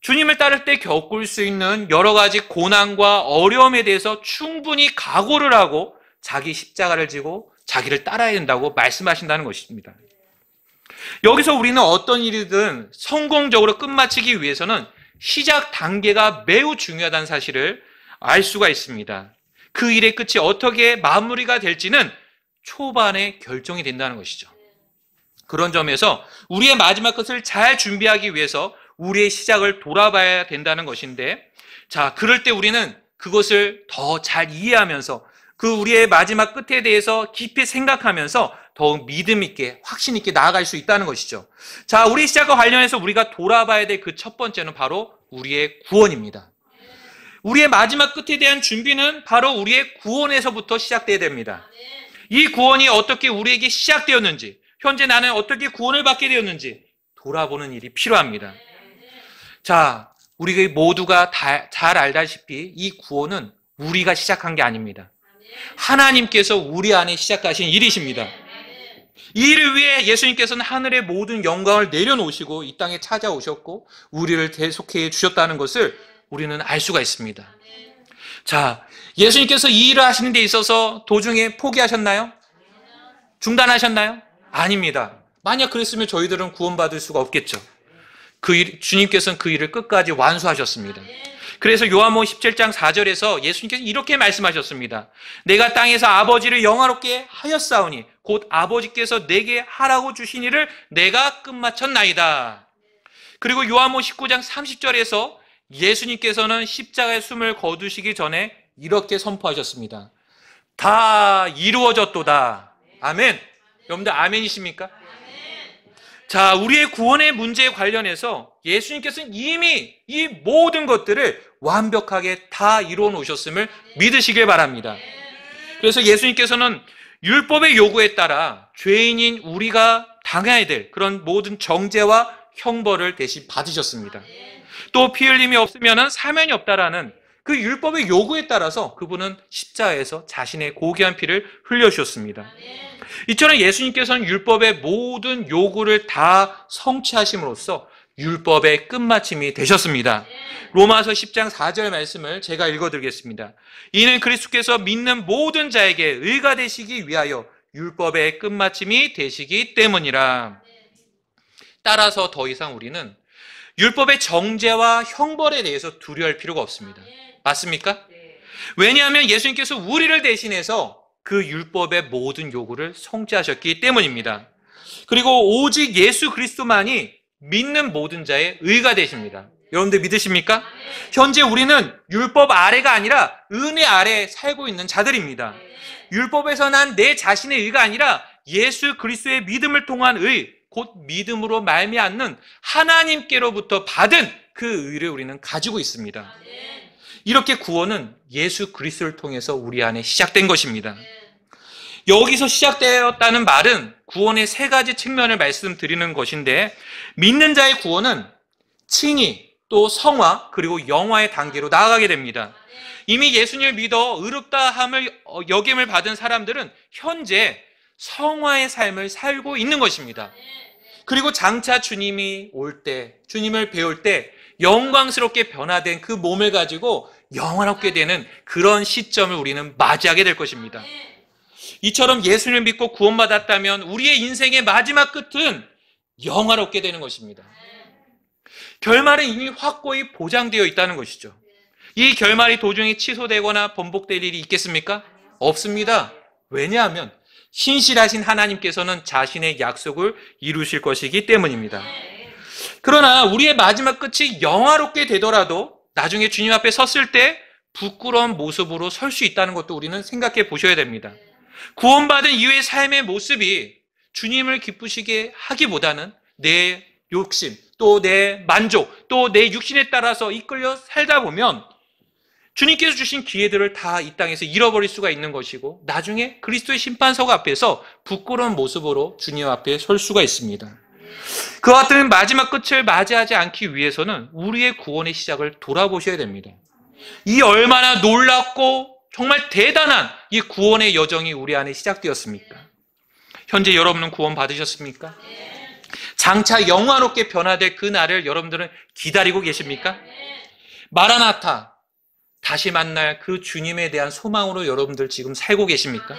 주님을 따를 때 겪을 수 있는 여러 가지 고난과 어려움에 대해서 충분히 각오를 하고 자기 십자가를 지고 자기를 따라야 된다고 말씀하신다는 것입니다. 여기서 우리는 어떤 일이든 성공적으로 끝마치기 위해서는 시작 단계가 매우 중요하다는 사실을 알 수가 있습니다. 그 일의 끝이 어떻게 마무리가 될지는 초반에 결정이 된다는 것이죠. 그런 점에서 우리의 마지막 끝을 잘 준비하기 위해서 우리의 시작을 돌아봐야 된다는 것인데, 자, 그럴 때 우리는 그것을 더 잘 이해하면서 그 우리의 마지막 끝에 대해서 깊이 생각하면서 더욱 믿음 있게, 확신 있게 나아갈 수 있다는 것이죠. 자, 우리 시작과 관련해서 우리가 돌아봐야 될 그 첫 번째는 바로 우리의 구원입니다. 우리의 마지막 끝에 대한 준비는 바로 우리의 구원에서부터 시작돼야 됩니다. 이 구원이 어떻게 우리에게 시작되었는지, 현재 나는 어떻게 구원을 받게 되었는지 돌아보는 일이 필요합니다. 자, 우리 모두가 잘 알다시피 이 구원은 우리가 시작한 게 아닙니다. 하나님께서 우리 안에 시작하신 일이십니다. 이 일을 위해 예수님께서는 하늘의 모든 영광을 내려놓으시고 이 땅에 찾아오셨고 우리를 대속해 주셨다는 것을 우리는 알 수가 있습니다. 자, 예수님께서 이 일을 하시는 데 있어서 도중에 포기하셨나요? 중단하셨나요? 아닙니다. 만약 그랬으면 저희들은 구원받을 수가 없겠죠. 주님께서는 그 일을 끝까지 완수하셨습니다. 그래서 요한복음 17장 4절에서 예수님께서 이렇게 말씀하셨습니다. 내가 땅에서 아버지를 영화롭게 하였사오니 곧 아버지께서 내게 하라고 주신 일을 내가 끝마쳤나이다. 그리고 요한복음 19장 30절에서 예수님께서는 십자가에 숨을 거두시기 전에 이렇게 선포하셨습니다. 다 이루어졌도다. 아멘. 여러분들 아멘이십니까? 자, 우리의 구원의 문제에 관련해서 예수님께서는 이미 이 모든 것들을 완벽하게 다 이루어 놓으셨음을 믿으시길 바랍니다. 그래서 예수님께서는 율법의 요구에 따라 죄인인 우리가 당해야 될 그런 모든 정죄와 형벌을 대신 받으셨습니다. 또 피 흘림이 없으면 사면이 없다라는 그 율법의 요구에 따라서 그분은 십자가에서 자신의 고귀한 피를 흘려주셨습니다. 이처럼 예수님께서는 율법의 모든 요구를 다 성취하심으로써 율법의 끝마침이 되셨습니다. 로마서 10장 4절 말씀을 제가 읽어드리겠습니다. 이는 그리스도께서 믿는 모든 자에게 의가 되시기 위하여 율법의 끝마침이 되시기 때문이라. 따라서 더 이상 우리는 율법의 정죄와 형벌에 대해서 두려워할 필요가 없습니다. 맞습니까? 왜냐하면 예수님께서 우리를 대신해서 그 율법의 모든 요구를 성취하셨기 때문입니다. 그리고 오직 예수 그리스도만이 믿는 모든 자의 의가 되십니다. 여러분들 믿으십니까? 현재 우리는 율법 아래가 아니라 은혜 아래 살고 있는 자들입니다. 율법에서 난 내 자신의 의가 아니라 예수 그리스도의 믿음을 통한 의, 곧 믿음으로 말미암는 하나님께로부터 받은 그 의를 우리는 가지고 있습니다. 이렇게 구원은 예수 그리스도를 통해서 우리 안에 시작된 것입니다. 여기서 시작되었다는 말은 구원의 세 가지 측면을 말씀드리는 것인데, 믿는 자의 구원은 칭의, 또 성화, 그리고 영화의 단계로 나아가게 됩니다. 이미 예수님을 믿어 의롭다함을 여김을 받은 사람들은 현재 성화의 삶을 살고 있는 것입니다. 그리고 장차 주님이 올 때, 주님을 배울 때 영광스럽게 변화된 그 몸을 가지고 영원하게 되는 그런 시점을 우리는 맞이하게 될 것입니다. 이처럼 예수님을 믿고 구원받았다면 우리의 인생의 마지막 끝은 영화롭게 되는 것입니다. 결말은 이미 확고히 보장되어 있다는 것이죠. 이 결말이 도중에 취소되거나 번복될 일이 있겠습니까? 없습니다. 왜냐하면 신실하신 하나님께서는 자신의 약속을 이루실 것이기 때문입니다. 그러나 우리의 마지막 끝이 영화롭게 되더라도 나중에 주님 앞에 섰을 때 부끄러운 모습으로 설 수 있다는 것도 우리는 생각해 보셔야 됩니다. 구원받은 이후의 삶의 모습이 주님을 기쁘시게 하기보다는 내 욕심, 또 내 만족, 또 내 육신에 따라서 이끌려 살다 보면 주님께서 주신 기회들을 다 이 땅에서 잃어버릴 수가 있는 것이고, 나중에 그리스도의 심판석 앞에서 부끄러운 모습으로 주님 앞에 설 수가 있습니다. 그와 같은 마지막 끝을 맞이하지 않기 위해서는 우리의 구원의 시작을 돌아보셔야 됩니다. 이 얼마나 놀랍고 정말 대단한 이 구원의 여정이 우리 안에 시작되었습니까? 현재 여러분은 구원 받으셨습니까? 장차 영화롭게 변화될 그 날을 여러분들은 기다리고 계십니까? 마라나타, 다시 만날 그 주님에 대한 소망으로 여러분들 지금 살고 계십니까?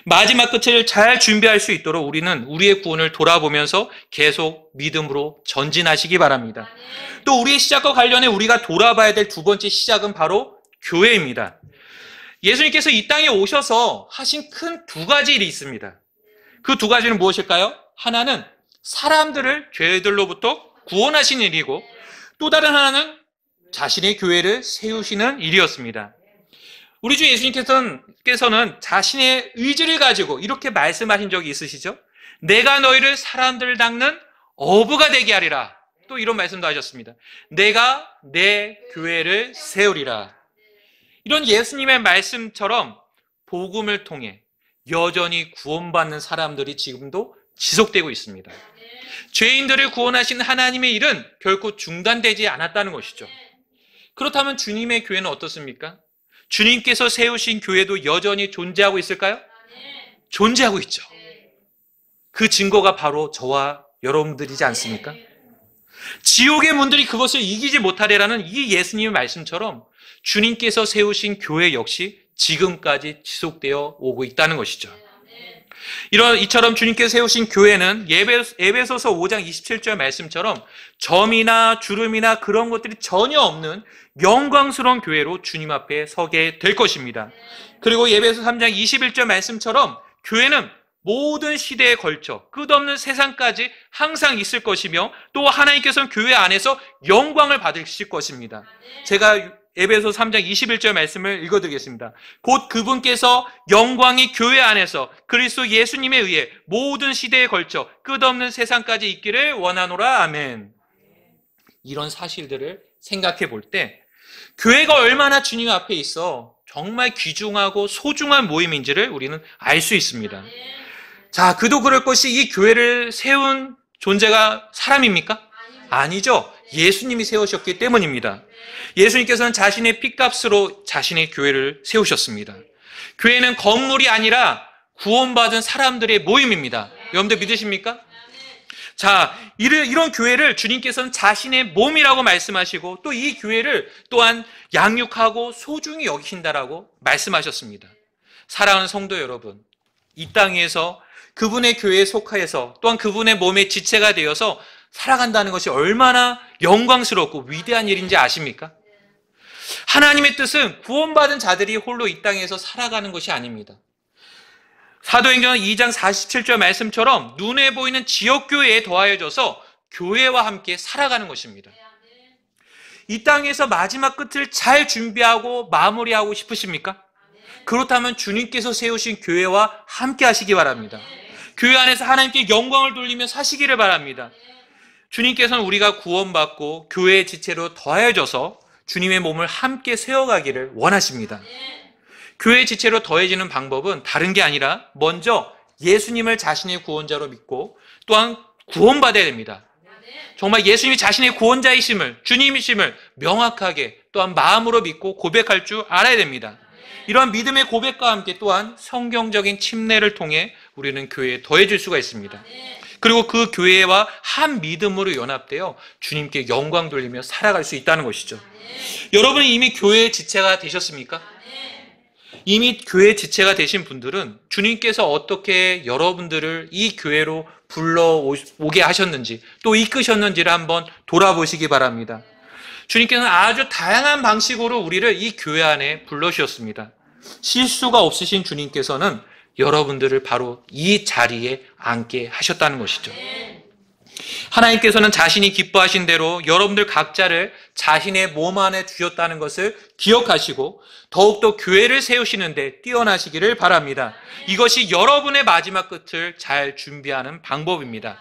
마지막 끝을 잘 준비할 수 있도록 우리는 우리의 구원을 돌아보면서 계속 믿음으로 전진하시기 바랍니다. 또 우리의 시작과 관련해 우리가 돌아봐야 될 두 번째 시작은 바로 교회입니다. 예수님께서 이 땅에 오셔서 하신 큰 두 가지 일이 있습니다. 그 두 가지는 무엇일까요? 하나는 사람들을 죄들로부터 구원하신 일이고, 또 다른 하나는 자신의 교회를 세우시는 일이었습니다. 우리 주 예수님께서는 자신의 의지를 가지고 이렇게 말씀하신 적이 있으시죠? 내가 너희를 사람들을 닦는 어부가 되게 하리라. 또 이런 말씀도 하셨습니다. 내가 내 교회를 세우리라. 이런 예수님의 말씀처럼 복음을 통해 여전히 구원받는 사람들이 지금도 지속되고 있습니다. 죄인들을 구원하신 하나님의 일은 결코 중단되지 않았다는 것이죠. 그렇다면 주님의 교회는 어떻습니까? 주님께서 세우신 교회도 여전히 존재하고 있을까요? 존재하고 있죠. 그 증거가 바로 저와 여러분들이지 않습니까? 지옥의 문들이 그것을 이기지 못하리라는 이 예수님의 말씀처럼 주님께서 세우신 교회 역시 지금까지 지속되어 오고 있다는 것이죠. 이처럼 주님께서 세우신 교회는 에베소서 5장 27절 말씀처럼 점이나 주름이나 그런 것들이 전혀 없는 영광스러운 교회로 주님 앞에 서게 될 것입니다. 그리고 에베소 3장 21절 말씀처럼 교회는 모든 시대에 걸쳐 끝없는 세상까지 항상 있을 것이며, 또 하나님께서는 교회 안에서 영광을 받으실 것입니다. 제가 에베소 3장 21절 말씀을 읽어드리겠습니다. 곧 그분께서 영광의 교회 안에서 그리스도 예수님에 의해 모든 시대에 걸쳐 끝없는 세상까지 있기를 원하노라. 아멘. 이런 사실들을 생각해 볼 때 교회가 얼마나 주님 앞에 있어 정말 귀중하고 소중한 모임인지를 우리는 알 수 있습니다. 자, 그도 그럴 것이 이 교회를 세운 존재가 사람입니까? 아니죠. 예수님이 세우셨기 때문입니다. 예수님께서는 자신의 피값으로 자신의 교회를 세우셨습니다. 교회는 건물이 아니라 구원받은 사람들의 모임입니다. 여러분들 믿으십니까? 자, 이런 교회를 주님께서는 자신의 몸이라고 말씀하시고 또 이 교회를 또한 양육하고 소중히 여기신다라고 말씀하셨습니다. 사랑하는 성도 여러분, 이 땅에서 그분의 교회에 속하여서 또한 그분의 몸의 지체가 되어서 살아간다는 것이 얼마나 영광스럽고 위대한 일인지 아십니까? 하나님의 뜻은 구원받은 자들이 홀로 이 땅에서 살아가는 것이 아닙니다. 사도행전 2장 47절 말씀처럼 눈에 보이는 지역교회에 더하여져서 교회와 함께 살아가는 것입니다. 이 땅에서 마지막 끝을 잘 준비하고 마무리하고 싶으십니까? 그렇다면 주님께서 세우신 교회와 함께 하시기 바랍니다. 교회 안에서 하나님께 영광을 돌리며 사시기를 바랍니다. 주님께서는 우리가 구원받고 교회의 지체로 더하여져서 주님의 몸을 함께 세워가기를 원하십니다. 교회의 지체로 더해지는 방법은 다른 게 아니라 먼저 예수님을 자신의 구원자로 믿고 또한 구원받아야 됩니다. 정말 예수님이 자신의 구원자이심을, 주님이심을 명확하게 또한 마음으로 믿고 고백할 줄 알아야 됩니다. 이러한 믿음의 고백과 함께 또한 성경적인 침례를 통해 우리는 교회에 더해질 수가 있습니다. 그리고 그 교회와 한 믿음으로 연합되어 주님께 영광 돌리며 살아갈 수 있다는 것이죠. 여러분이 이미 교회의 지체가 되셨습니까? 이미 교회 지체가 되신 분들은 주님께서 어떻게 여러분들을 이 교회로 불러오게 하셨는지 또 이끄셨는지를 한번 돌아보시기 바랍니다. 주님께서는 아주 다양한 방식으로 우리를 이 교회 안에 불러주셨습니다. 실수가 없으신 주님께서는 여러분들을 바로 이 자리에 앉게 하셨다는 것이죠. 하나님께서는 자신이 기뻐하신 대로 여러분들 각자를 자신의 몸 안에 주셨다는 것을 기억하시고 더욱더 교회를 세우시는데 뛰어나시기를 바랍니다. 이것이 여러분의 마지막 끝을 잘 준비하는 방법입니다.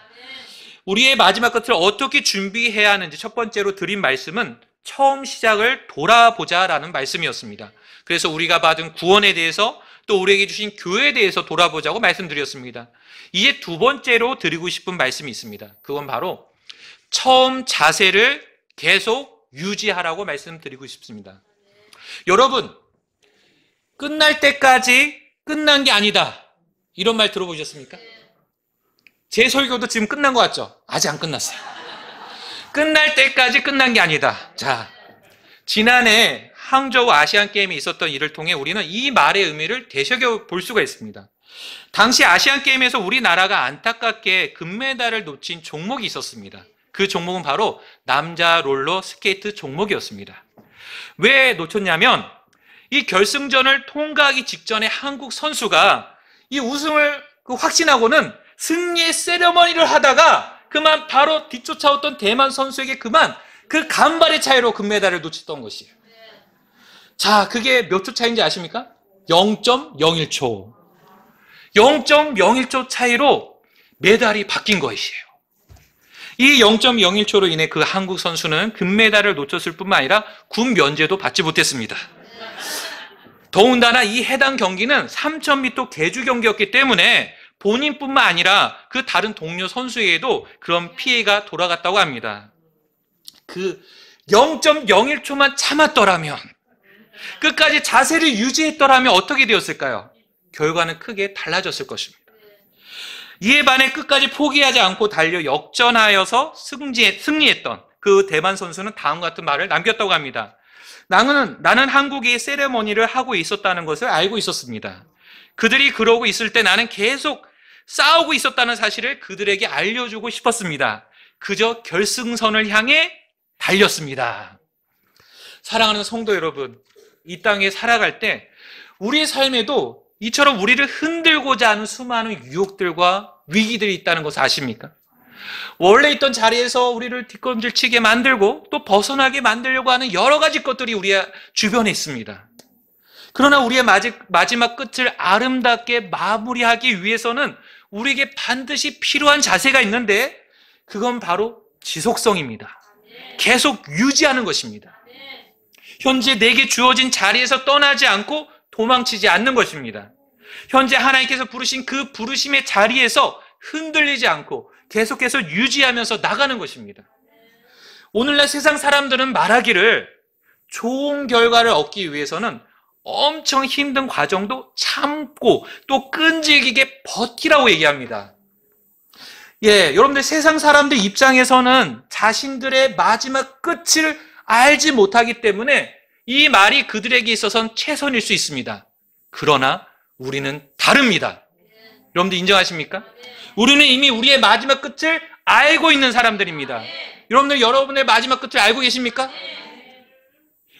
우리의 마지막 끝을 어떻게 준비해야 하는지 첫 번째로 드린 말씀은 처음 시작을 돌아보자라는 말씀이었습니다. 그래서 우리가 받은 구원에 대해서 또 우리에게 주신 교회에 대해서 돌아보자고 말씀드렸습니다. 이제 두 번째로 드리고 싶은 말씀이 있습니다. 그건 바로 처음 자세를 계속 유지하라고 말씀드리고 싶습니다. 여러분, 끝날 때까지 끝난 게 아니다. 이런 말 들어보셨습니까? 제 설교도 지금 끝난 것 같죠? 아직 안 끝났어요. 끝날 때까지 끝난 게 아니다. 자, 지난해 항저우 아시안게임이 있었던 일을 통해 우리는 이 말의 의미를 되새겨 볼 수가 있습니다. 당시 아시안게임에서 우리나라가 안타깝게 금메달을 놓친 종목이 있었습니다. 그 종목은 바로 남자 롤러 스케이트 종목이었습니다. 왜 놓쳤냐면 이 결승전을 통과하기 직전에 한국 선수가 이 우승을 확신하고는 승리의 세레머니를 하다가 그만 바로 뒤쫓아왔던 대만 선수에게 그만 그 간발의 차이로 금메달을 놓쳤던 것이에요. 자, 그게 몇 초 차이인지 아십니까? 0.01초. 0.01초 차이로 메달이 바뀐 것이에요. 이 0.01초로 인해 그 한국 선수는 금메달을 놓쳤을 뿐만 아니라 군 면제도 받지 못했습니다. 더군다나 이 해당 경기는 3000m 계주 경기였기 때문에 본인뿐만 아니라 그 다른 동료 선수에게도 그런 피해가 돌아갔다고 합니다. 그 0.01초만 참았더라면, 끝까지 자세를 유지했더라면 어떻게 되었을까요? 결과는 크게 달라졌을 것입니다. 이에 반해 끝까지 포기하지 않고 달려 역전하여서 승리했던 그 대만 선수는 다음과 같은 말을 남겼다고 합니다. 나는 한국이 세레머니를 하고 있었다는 것을 알고 있었습니다. 그들이 그러고 있을 때 나는 계속 싸우고 있었다는 사실을 그들에게 알려주고 싶었습니다. 그저 결승선을 향해 달렸습니다. 사랑하는 성도 여러분, 이 땅에 살아갈 때 우리의 삶에도 이처럼 우리를 흔들고자 하는 수많은 유혹들과 위기들이 있다는 것을 아십니까? 원래 있던 자리에서 우리를 뒷걸음질치게 만들고 또 벗어나게 만들려고 하는 여러 가지 것들이 우리 주변에 있습니다. 그러나 우리의 마지막 끝을 아름답게 마무리하기 위해서는 우리에게 반드시 필요한 자세가 있는데 그건 바로 지속성입니다. 계속 유지하는 것입니다. 현재 내게 주어진 자리에서 떠나지 않고 도망치지 않는 것입니다. 현재 하나님께서 부르신 그 부르심의 자리에서 흔들리지 않고 계속해서 유지하면서 나가는 것입니다. 오늘날 세상 사람들은 말하기를 좋은 결과를 얻기 위해서는 엄청 힘든 과정도 참고 또 끈질기게 버티라고 얘기합니다. 여러분들 세상 사람들 입장에서는 자신들의 마지막 끝을 알지 못하기 때문에 이 말이 그들에게 있어서는 최선일 수 있습니다. 그러나 우리는 다릅니다. 여러분들 인정하십니까? 우리는 이미 우리의 마지막 끝을 알고 있는 사람들입니다. 여러분들 여러분의 마지막 끝을 알고 계십니까?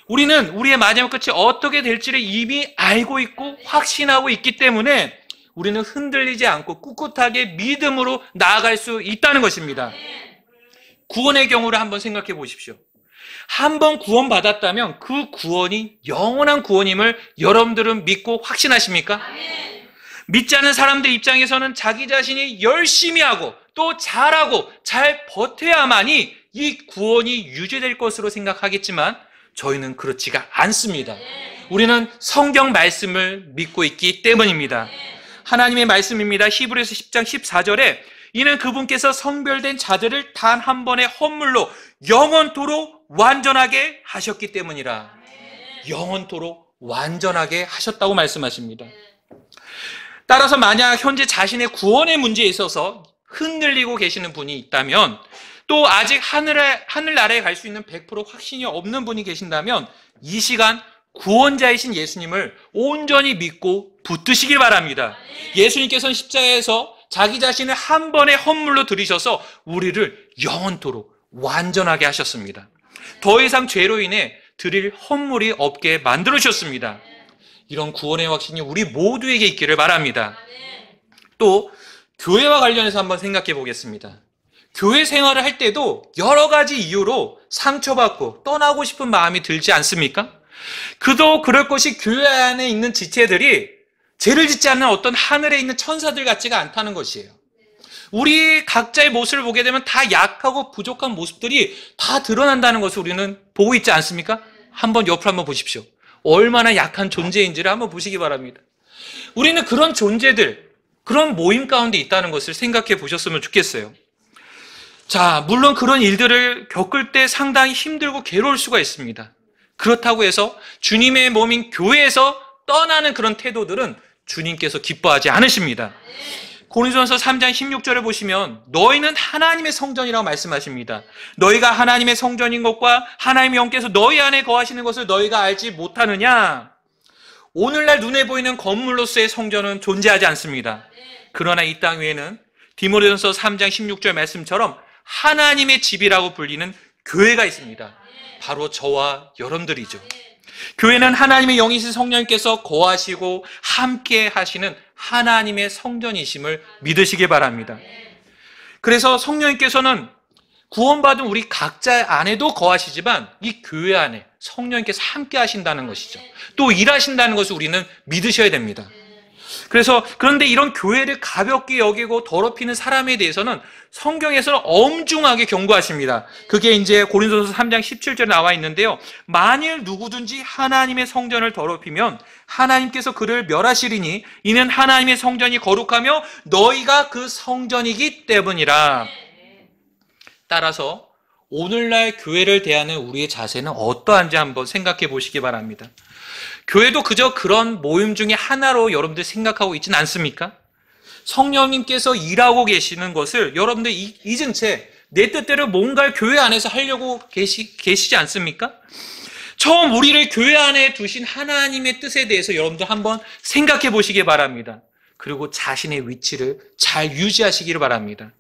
우리는 우리의 마지막 끝이 어떻게 될지를 이미 알고 있고 확신하고 있기 때문에 우리는 흔들리지 않고 꿋꿋하게 믿음으로 나아갈 수 있다는 것입니다. 구원의 경우를 한번 생각해 보십시오. 한번 구원받았다면 그 구원이 영원한 구원임을 여러분들은 믿고 확신하십니까? 믿지 않는 사람들 입장에서는 자기 자신이 열심히 하고 또 잘하고 잘 버텨야만이 이 구원이 유지될 것으로 생각하겠지만 저희는 그렇지가 않습니다. 우리는 성경 말씀을 믿고 있기 때문입니다. 하나님의 말씀입니다. 히브리서 10장 14절에 이는 그분께서 성별된 자들을 단 한 번의 헌물로 영원토록 완전하게 하셨기 때문이라. 영원토록 완전하게 하셨다고 말씀하십니다. 따라서 만약 현재 자신의 구원의 문제에 있어서 흔들리고 계시는 분이 있다면 또 아직 하늘나라에 갈 수 있는 100% 확신이 없는 분이 계신다면 이 시간 구원자이신 예수님을 온전히 믿고 붙드시길 바랍니다. 예수님께서는 십자가에서 자기 자신을 한 번의 헌물로 들이셔서 우리를 영원토록 완전하게 하셨습니다. 더 이상 죄로 인해 드릴 헌물이 없게 만들어주셨습니다. 이런 구원의 확신이 우리 모두에게 있기를 바랍니다. 또 교회와 관련해서 한번 생각해 보겠습니다. 교회 생활을 할 때도 여러 가지 이유로 상처받고 떠나고 싶은 마음이 들지 않습니까? 그도 그럴 것이 교회 안에 있는 지체들이 죄를 짓지 않는 어떤 하늘에 있는 천사들 같지가 않다는 것이에요. 우리 각자의 모습을 보게 되면 다 약하고 부족한 모습들이 다 드러난다는 것을 우리는 보고 있지 않습니까? 한번 옆을 한번 보십시오. 얼마나 약한 존재인지를 한번 보시기 바랍니다. 우리는 그런 존재들, 그런 모임 가운데 있다는 것을 생각해 보셨으면 좋겠어요. 자, 물론 그런 일들을 겪을 때 상당히 힘들고 괴로울 수가 있습니다. 그렇다고 해서 주님의 몸인 교회에서 떠나는 그런 태도들은 주님께서 기뻐하지 않으십니다. 고린도전서 3장 16절을 보시면 너희는 하나님의 성전이라고 말씀하십니다. 너희가 하나님의 성전인 것과 하나님의 영께서 너희 안에 거하시는 것을 너희가 알지 못하느냐? 오늘날 눈에 보이는 건물로서의 성전은 존재하지 않습니다. 그러나 이 땅 위에는 디모데전서 3장 16절 말씀처럼 하나님의 집이라고 불리는 교회가 있습니다. 바로 저와 여러분들이죠. 교회는 하나님의 영이신 성령님께서 거하시고 함께 하시는 하나님의 성전이심을 믿으시기 바랍니다. 그래서 성령님께서는 구원받은 우리 각자 안에도 거하시지만 이 교회 안에 성령님께서 함께 하신다는 것이죠. 또 일하신다는 것을 우리는 믿으셔야 됩니다. 그런데 이런 교회를 가볍게 여기고 더럽히는 사람에 대해서는 성경에서는 엄중하게 경고하십니다. 그게 이제 고린도전서 3장 17절에 나와 있는데요. 만일 누구든지 하나님의 성전을 더럽히면 하나님께서 그를 멸하시리니 이는 하나님의 성전이 거룩하며 너희가 그 성전이기 때문이라. 따라서 오늘날 교회를 대하는 우리의 자세는 어떠한지 한번 생각해 보시기 바랍니다. 교회도 그저 그런 모임 중에 하나로 여러분들 생각하고 있지는 않습니까? 성령님께서 일하고 계시는 것을 여러분들 잊은 채 내 뜻대로 뭔가를 교회 안에서 하려고 계시지 않습니까? 처음 우리를 교회 안에 두신 하나님의 뜻에 대해서 여러분들 한번 생각해 보시기 바랍니다. 그리고 자신의 위치를 잘 유지하시기를 바랍니다.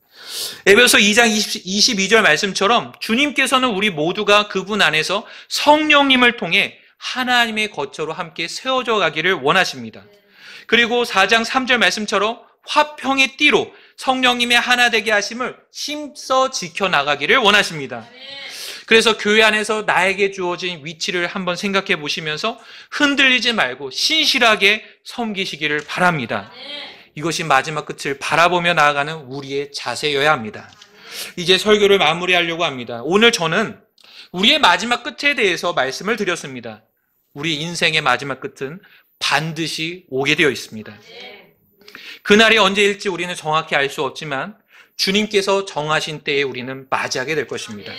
에베소서 2장 22절 말씀처럼 주님께서는 우리 모두가 그분 안에서 성령님을 통해 하나님의 거처로 함께 세워져 가기를 원하십니다. 그리고 4장 3절 말씀처럼 화평의 띠로 성령님의 하나 되게 하심을 힘써 지켜나가기를 원하십니다. 그래서 교회 안에서 나에게 주어진 위치를 한번 생각해 보시면서 흔들리지 말고 신실하게 섬기시기를 바랍니다. 이것이 마지막 끝을 바라보며 나아가는 우리의 자세여야 합니다. 이제 설교를 마무리하려고 합니다. 오늘 저는 우리의 마지막 끝에 대해서 말씀을 드렸습니다. 우리 인생의 마지막 끝은 반드시 오게 되어 있습니다. 그날이 언제일지 우리는 정확히 알 수 없지만 주님께서 정하신 때에 우리는 맞이하게 될 것입니다.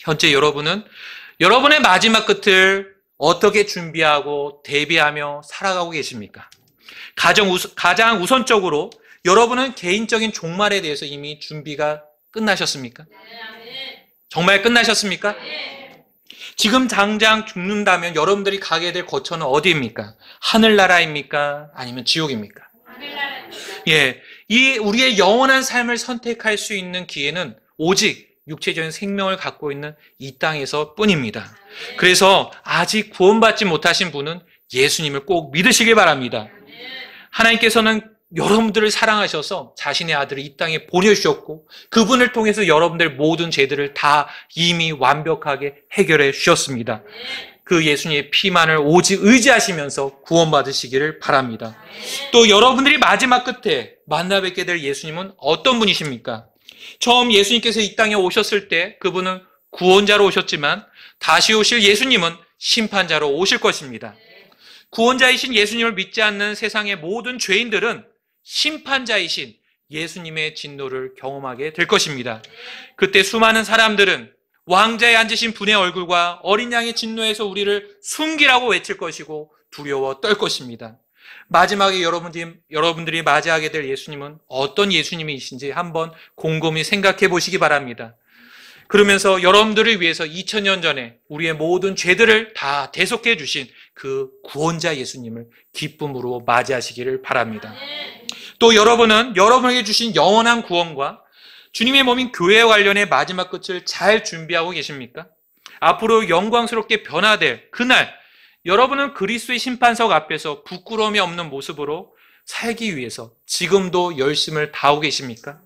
현재 여러분은 여러분의 마지막 끝을 어떻게 준비하고 대비하며 살아가고 계십니까? 가장 우선적으로 여러분은 개인적인 종말에 대해서 이미 준비가 끝나셨습니까? 정말 끝나셨습니까? 지금 당장 죽는다면 여러분들이 가게 될 거처는 어디입니까? 하늘나라입니까? 아니면 지옥입니까? 예, 이 우리의 영원한 삶을 선택할 수 있는 기회는 오직 육체적인 생명을 갖고 있는 이 땅에서 뿐입니다. 그래서 아직 구원받지 못하신 분은 예수님을 꼭 믿으시길 바랍니다. 하나님께서는 여러분들을 사랑하셔서 자신의 아들을 이 땅에 보내주셨고 그분을 통해서 여러분들 모든 죄들을 다 이미 완벽하게 해결해 주셨습니다. 그 예수님의 피만을 오직 의지하시면서 구원받으시기를 바랍니다. 또 여러분들이 마지막 끝에 만나 뵙게 될 예수님은 어떤 분이십니까? 처음 예수님께서 이 땅에 오셨을 때 그분은 구원자로 오셨지만 다시 오실 예수님은 심판자로 오실 것입니다. 구원자이신 예수님을 믿지 않는 세상의 모든 죄인들은 심판자이신 예수님의 진노를 경험하게 될 것입니다. 그때 수많은 사람들은 왕자에 앉으신 분의 얼굴과 어린 양의 진노에서 우리를 숨기라고 외칠 것이고 두려워 떨 것입니다. 마지막에 여러분들이 맞이하게 될 예수님은 어떤 예수님이신지 한번 곰곰이 생각해 보시기 바랍니다. 그러면서 여러분들을 위해서 2000년 전에 우리의 모든 죄들을 다 대속해 주신 그 구원자 예수님을 기쁨으로 맞이하시기를 바랍니다. 또 여러분은 여러분에게 주신 영원한 구원과 주님의 몸인 교회와 관련해 마지막 끝을 잘 준비하고 계십니까? 앞으로 영광스럽게 변화될 그날 여러분은 그리스도의 심판석 앞에서 부끄러움이 없는 모습으로 살기 위해서 지금도 열심을 다하고 계십니까?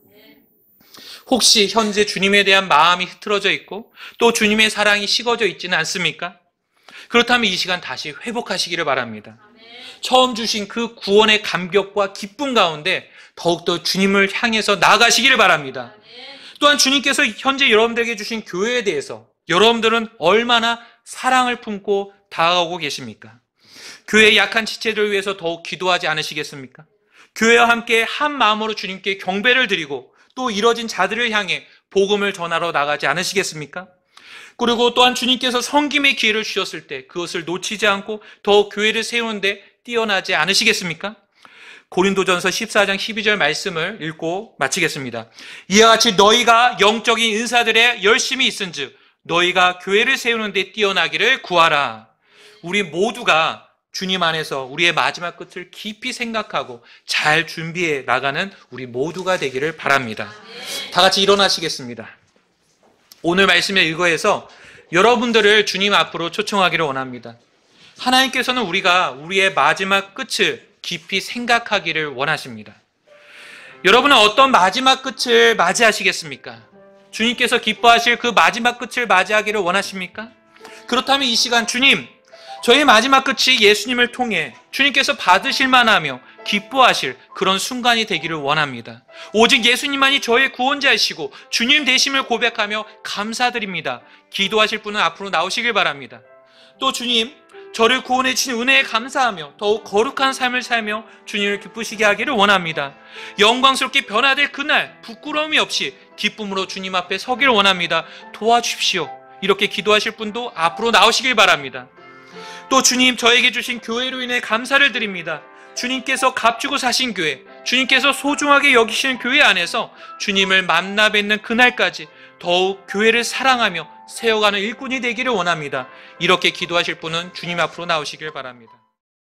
혹시 현재 주님에 대한 마음이 흐트러져 있고 또 주님의 사랑이 식어져 있지는 않습니까? 그렇다면 이 시간 다시 회복하시기를 바랍니다. 처음 주신 그 구원의 감격과 기쁨 가운데 더욱더 주님을 향해서 나아가시기를 바랍니다. 또한 주님께서 현재 여러분들에게 주신 교회에 대해서 여러분들은 얼마나 사랑을 품고 다가오고 계십니까? 교회의 약한 지체들을 위해서 더욱 기도하지 않으시겠습니까? 교회와 함께 한 마음으로 주님께 경배를 드리고 또 이뤄진 자들을 향해 복음을 전하러 나가지 않으시겠습니까? 그리고 또한 주님께서 섬김의 기회를 주셨을 때 그것을 놓치지 않고 더욱 교회를 세우는데 뛰어나지 않으시겠습니까? 고린도전서 14장 12절 말씀을 읽고 마치겠습니다. 이와 같이 너희가 영적인 은사들에 열심히 있은즉 너희가 교회를 세우는 데 뛰어나기를 구하라. 우리 모두가 주님 안에서 우리의 마지막 끝을 깊이 생각하고 잘 준비해 나가는 우리 모두가 되기를 바랍니다. 다 같이 일어나시겠습니다. 오늘 말씀에 의거해서 여러분들을 주님 앞으로 초청하기를 원합니다. 하나님께서는 우리가 우리의 마지막 끝을 깊이 생각하기를 원하십니다. 여러분은 어떤 마지막 끝을 맞이하시겠습니까? 주님께서 기뻐하실 그 마지막 끝을 맞이하기를 원하십니까? 그렇다면 이 시간 주님, 저의 마지막 끝이 예수님을 통해 주님께서 받으실 만하며 기뻐하실 그런 순간이 되기를 원합니다. 오직 예수님만이 저의 구원자이시고 주님 되심을 고백하며 감사드립니다. 기도하실 분은 앞으로 나오시길 바랍니다. 또 주님, 저를 구원해 주신 은혜에 감사하며 더욱 거룩한 삶을 살며 주님을 기쁘시게 하기를 원합니다. 영광스럽게 변화될 그날 부끄러움이 없이 기쁨으로 주님 앞에 서기를 원합니다. 도와주십시오. 이렇게 기도하실 분도 앞으로 나오시길 바랍니다. 또 주님, 저에게 주신 교회로 인해 감사를 드립니다. 주님께서 값주고 사신 교회, 주님께서 소중하게 여기시는 교회 안에서 주님을 만나 뵙는 그날까지 더욱 교회를 사랑하며 세워가는 일꾼이 되기를 원합니다. 이렇게 기도하실 분은 주님 앞으로 나오시길 바랍니다.